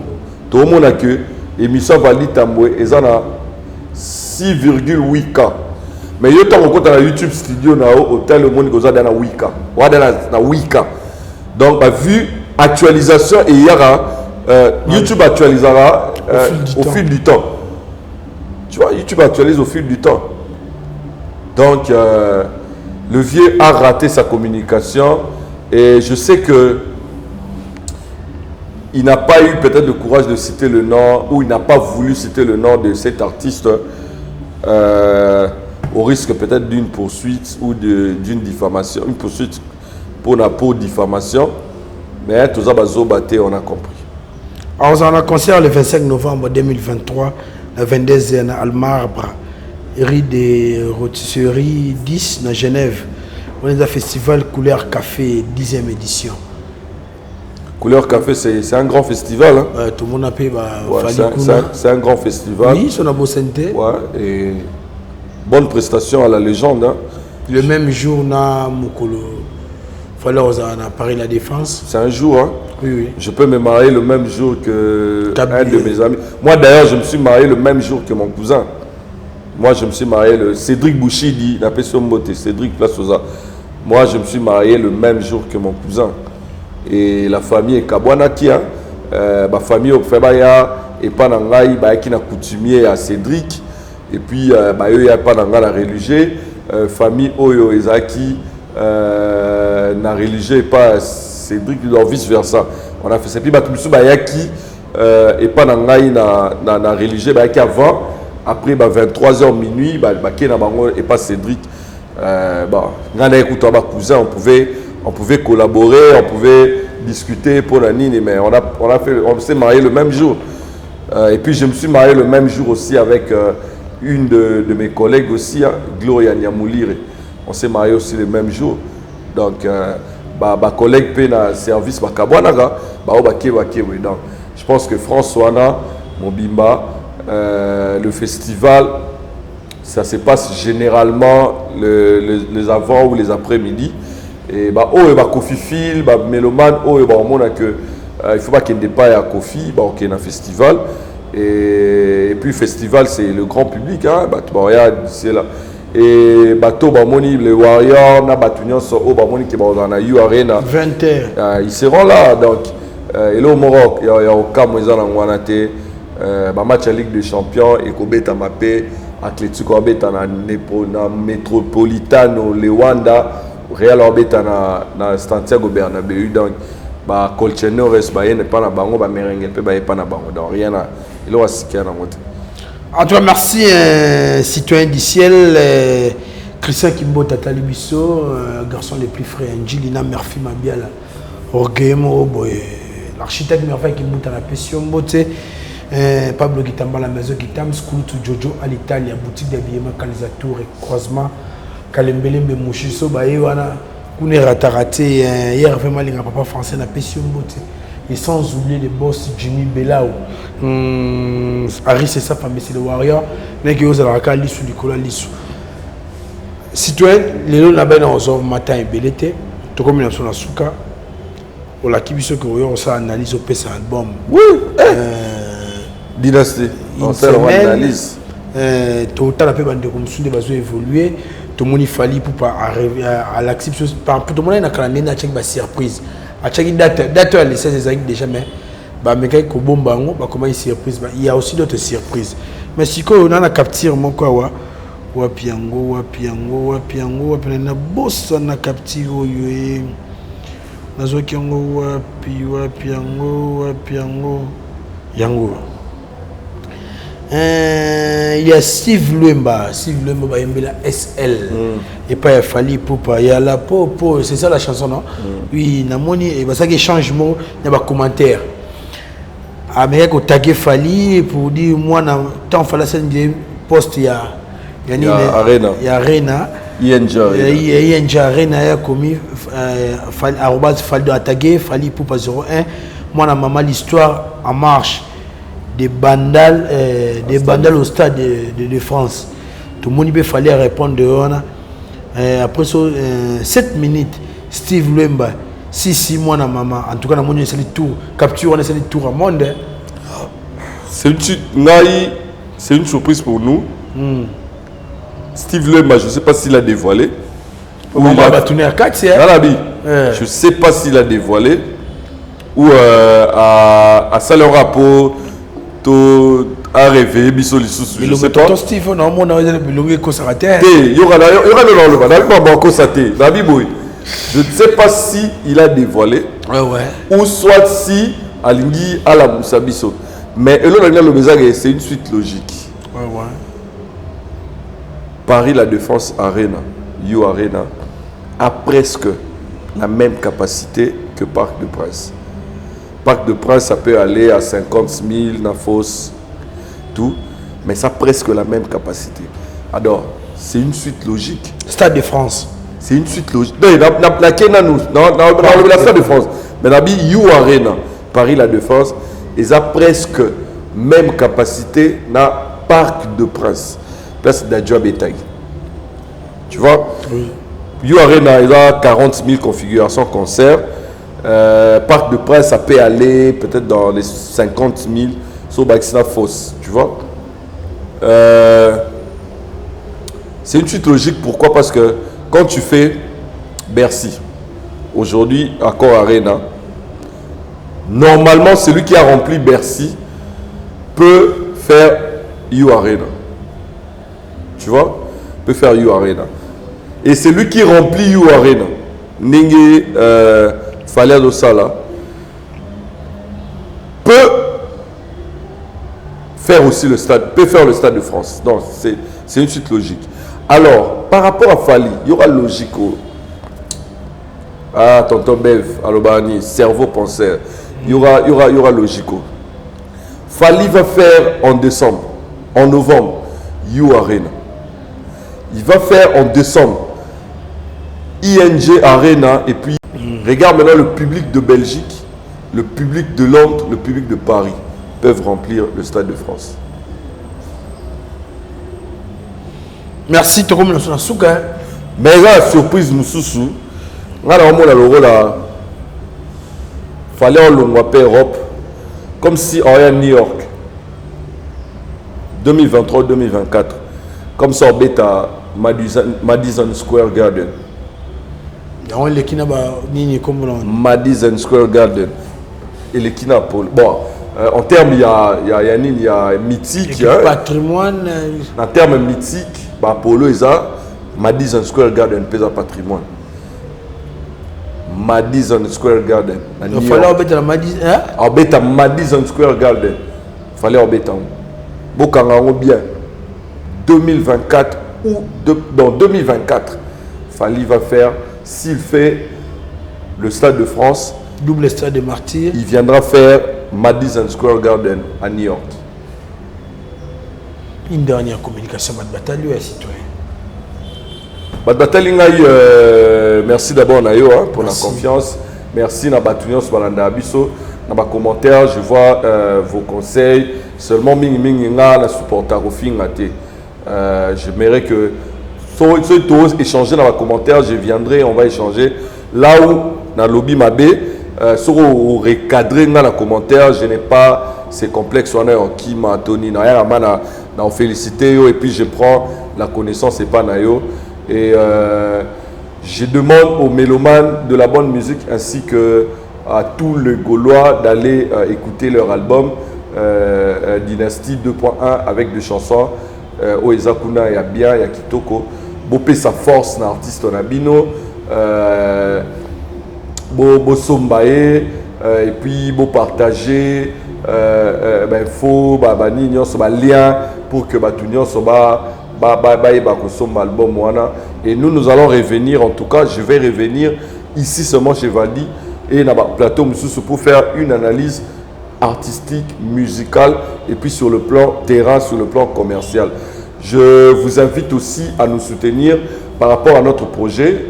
tout le monde a que l'émission valide Tamboué, et ça a 6,8K. Mais il y a un YouTube studio, hôtel, le monde qui a 8K. Donc, vu actualisation, et il y aura YouTube actualisera au fil du temps. Tu vois, YouTube actualise au fil du temps. Donc, le vieux a raté sa communication et je sais que il n'a pas eu peut-être le courage de citer le nom ou il n'a pas voulu citer le nom de cet artiste au risque peut-être d'une poursuite ou d'une diffamation, une poursuite pour diffamation. Mais tout ça, on a compris. Alors, on a concert le 25 novembre 2023, le 22e à Almarbre, rue des Rôtisseries 10 à Genève. On est dans le festival Couleur Café 10e édition. Couleur Café, c'est un grand festival. Hein? Tout le monde a payé. C'est un grand festival. Oui, c'est une bonne santé. Ouais, et bonne prestation à la légende. Hein? Le même jour, on a Mokolo. On a Paris La Défense. C'est un jour. Hein? Oui, oui. Je peux me marier le même jour que un de mes amis. Moi, d'ailleurs, je me suis marié le même jour que mon cousin. Moi, je me suis marié le Cédric Bouchidi, la personne beauté, Cédric Plasosa. Moi, je me suis marié le même jour que mon cousin. Et la famille est Kabouanaki. Hein? Ma famille au Febaya et pas dans qui n'a coutumier à Cédric. Et puis, il n'y a pas dans la religieux. Famille Oyo Ezaki n'a religieux et pas Cédric, vice versa. On a fait ça. Puis, Bayaki et pas dans la religieux, Bayaki avant. Après 23h minuit, et pas Cédric. Cousin, on pouvait collaborer, on pouvait discuter pour la Nini, mais on s'est marié le même jour. Et puis je me suis marié le même jour aussi avec une de mes collègues aussi, hein, Gloria Niamoulire. On s'est marié aussi le même jour. Donc, ma collègue paie un service, donc je pense que François, Mobimba, le festival, ça se passe généralement les avant ou les après-midi. Et Kofi Phil, Méloman, il faut pas qu'il y ait des pailles à Kofi, il y a un festival. Et puis, le festival, c'est le grand public. Hein, et bateau bamoni les Warriors na batunion so o bamoni qui va dans You Arena 20h ils seront là donc et là au Maroc il y a au Cap Moïse en Wanate match à Ligue des Champions et Kobeta Mapé Atlético Obeta na Metropolitano Lewanda Real Obeta na Santiago Bernabéu donc ba Colchonero ba yene pas na bango ba merengue pe ba pas na bango donc rien à il va se faire en mode. En tout cas, merci citoyen du ciel, Christian Kimbo Tatalibiso, garçon le plus frais, Angelina Murphy Mabiala, Orguemo, l'architecte Murphy Kimbo Tatapession, Pablo Gitamba, la maison Gitam, School to Jojo à l'Italie, boutique d'habillement, Calisatour et croisement, Kalembele Mouchiso, Bayewana, Kune Ratarate, hier vraiment les papa français na Pession Bote. Et sans oublier le boss Jimmy Belao. Harry c'est ça, c'est le Warrior. Mais qui ose la cali sous Nicolas Lissou. Citoyen, les lots là-bas dans le matin et belleté. Tout comme ils sont dans Souka. On l'a kibiso que on ça analyse au PC album. Oui. Dynastie. On fait l'analyse. Total la paix bande comme sous des bases évoluer. Tout le monde il fallait pour pas arriver à l'acceptation. Tout le monde a calendrier na check ba surprise. À chaque date à l'essai des années déjà mais bah mais quand on bombe bah comment il surprise il y a aussi d'autres surprises mais si quand on a la capture mon quoi wa piango na boss na capture yo na zo kiango wa piango yango il y a Steve Luemba bah yembela SL et pas il fallait pour pas il y a la po c'est ça la chanson non oui na moni et bah ça qui changement il y a pas commentaire mais ko taguer fallait pour dire moi na temps fallait c'est une post il y a Arena Inja Arena ya commis fallait taguer fallait pour pas 01 moi na maman l'histoire en marche des bandales au stade de France. Tout le monde il fallait répondre après 7 minutes Steve Luemba 6 mois na maman en tout cas na moni c'est le tour capture on c'est le tour à monde. C'est une surprise pour nous. Steve Luemba, je ne sais pas s'il a dévoilé. On va tourner à 4 je ne sais pas s'il a dévoilé ou à ça le rapport à rêver bisoli sous je sais pas Steve non mon a bilongue conservateur il y aura je ne sais pas si il a dévoilé ou soit si alingi à la Moussabiso mais c'est une suite logique Paris La Défense Arena You Arena a presque la même capacité que Parc de Prince. Parc de Prince, ça peut aller à 50 000, na fosse, tout, mais ça a presque la même capacité. Alors, c'est une suite logique. Stade de France. C'est une suite logique. Non, la Stade de France. Mais la You Arena, Paris La Défense, ils ont presque même capacité na Parc de Prince. Place d'Adjoa Bétail. Tu vois? Oui. You Arena, il a 40 000 configurations concert. Parc de Prince, ça peut aller peut-être dans les 50 000 sur Baxina Fosse, tu vois. C'est une suite logique, pourquoi? Parce que quand tu fais Bercy, aujourd'hui, Accor Arena, normalement, celui qui a rempli Bercy peut faire You Arena. Tu vois? Peut faire You Arena. Et celui qui remplit You Arena, Ningue Fallait de ça là peut faire aussi le stade, peut faire le Stade de France. Donc c'est une suite logique. Alors par rapport à Fali, il y aura logique. Ah tonton Bev, Alobani, cerveau penseur. Il y aura logique. Fali va faire en décembre, en novembre, You Arena. Il va faire en décembre ING Arena et puis regarde maintenant le public de Belgique, le public de Londres, le public de Paris peuvent remplir le Stade de France. Merci, tu comme le souka. Mais là, surprise, nous sous-sous. On a le là. Fallait en Europe. Comme si on est à New York. 2023-2024. Comme ça, on bête à Madison Square Garden. Madison Square Garden. Et les Kinapol. Bon, en termes, il y a mythique. Patrimoine. En termes mythiques, Polo est ça. Madison Square Garden, pèse un patrimoine. Madison Square Garden. Il fallait embêter la Madison. Embêter Madison Square Garden. Il fallait embêter. Bokangango bien. 2024 ou dans 2024, Fally va faire, s'il fait le Stade de France, double Stade des Martyrs, il viendra faire Madison Square Garden à New York. Une dernière communication, Bad Bataille, citoyen. Bad Bataille, merci d'abord Nayo pour la confiance. Merci na Batunios Balanda Abiso. Dans ma commentaire, je vois vos conseils. Seulement mingi la supporter au fin. J'aimerais que ceux qui échanger dans les commentaires, je viendrai, on va échanger. Là où dans le lobby Mabé, sur recadrer dans les commentaires, je n'ai pas ces complexes qui m'a donné. Je félicité et puis je prends la connaissance et pas nayo. Et je demande aux mélomanes de la bonne musique ainsi que à tous les Gaulois d'aller écouter leur album Dynasty 2.1 avec des chansons. Oezakuna, il y a bien, il y a Kitoko. Bopé sa force dans l'artiste Nabino. Bo sombae et puis bo partager. Il faut lien pour que Batunion soit album. Et nous allons revenir, en tout cas, je vais revenir ici seulement chez Valdi et dans le plateau pour faire une analyse artistique, musicale et puis sur le plan terrain, sur le plan commercial. Je vous invite aussi à nous soutenir par rapport à notre projet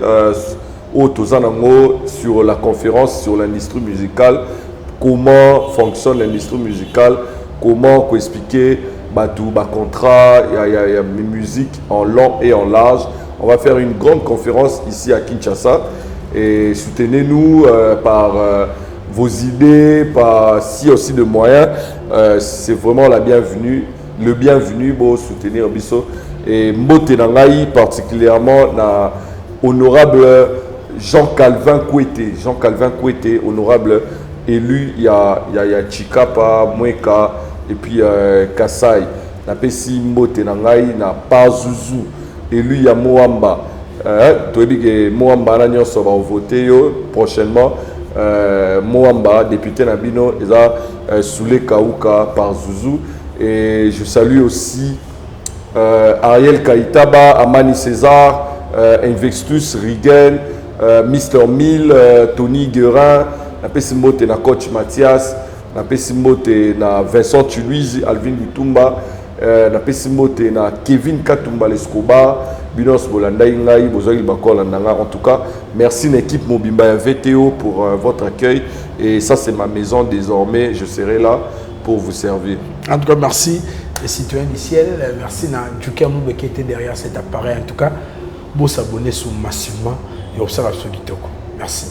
au Tozanango sur la conférence sur l'industrie musicale, comment fonctionne l'industrie musicale, comment expliquer tout contrat, il y a musique en long et en large. On va faire une grande conférence ici à Kinshasa et soutenez-nous par vos idées, par si aussi de moyens. C'est vraiment la bienvenue, le bienvenu pour soutenir Bisso. Et Mbote Nangaï, particulièrement na honorable Jean-Calvin Kouete, honorable élu, il y a Chikapa, Mweka et puis Kassai. Na pesi Mbote Nangaï, na Pazuzu, élu il y a Moamba. Tu dis que Moamba na nyonso va voter prochainement. Moamba, député Nabino, et Soulé Kaouka par Zouzou. Et je salue aussi Ariel Kaitaba, Amani César, Invextus, Rigen, Mr. Mill, Tony Guerin, Napesimbote na coach Mathias, Napesimbote na Vincent Tuluizi, Alvin Lutumba, Napesimbote na Kevin Katumba Lescoba, Binos Bolandaï Ngai, Bozoïl Bakola Nanga. En tout cas, merci l'équipe Mobimba VTO pour votre accueil. Et ça, c'est ma maison désormais. Je serai là pour vous servir. En tout cas, merci les citoyens du ciel. Merci à Djouké Moube qui était derrière cet appareil. En tout cas, vous s'abonner sur massivement et observer sur Kitoko. Merci.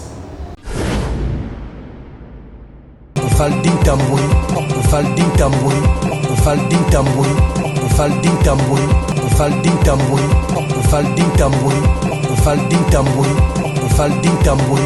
Faldin Tamboui, Faldin Tamboui, Faldin Tamboui, Faldin Tamboui, Faldin Tamboui, Faldin Tamboui, Faldin Tamboui, Faldin Tamboui.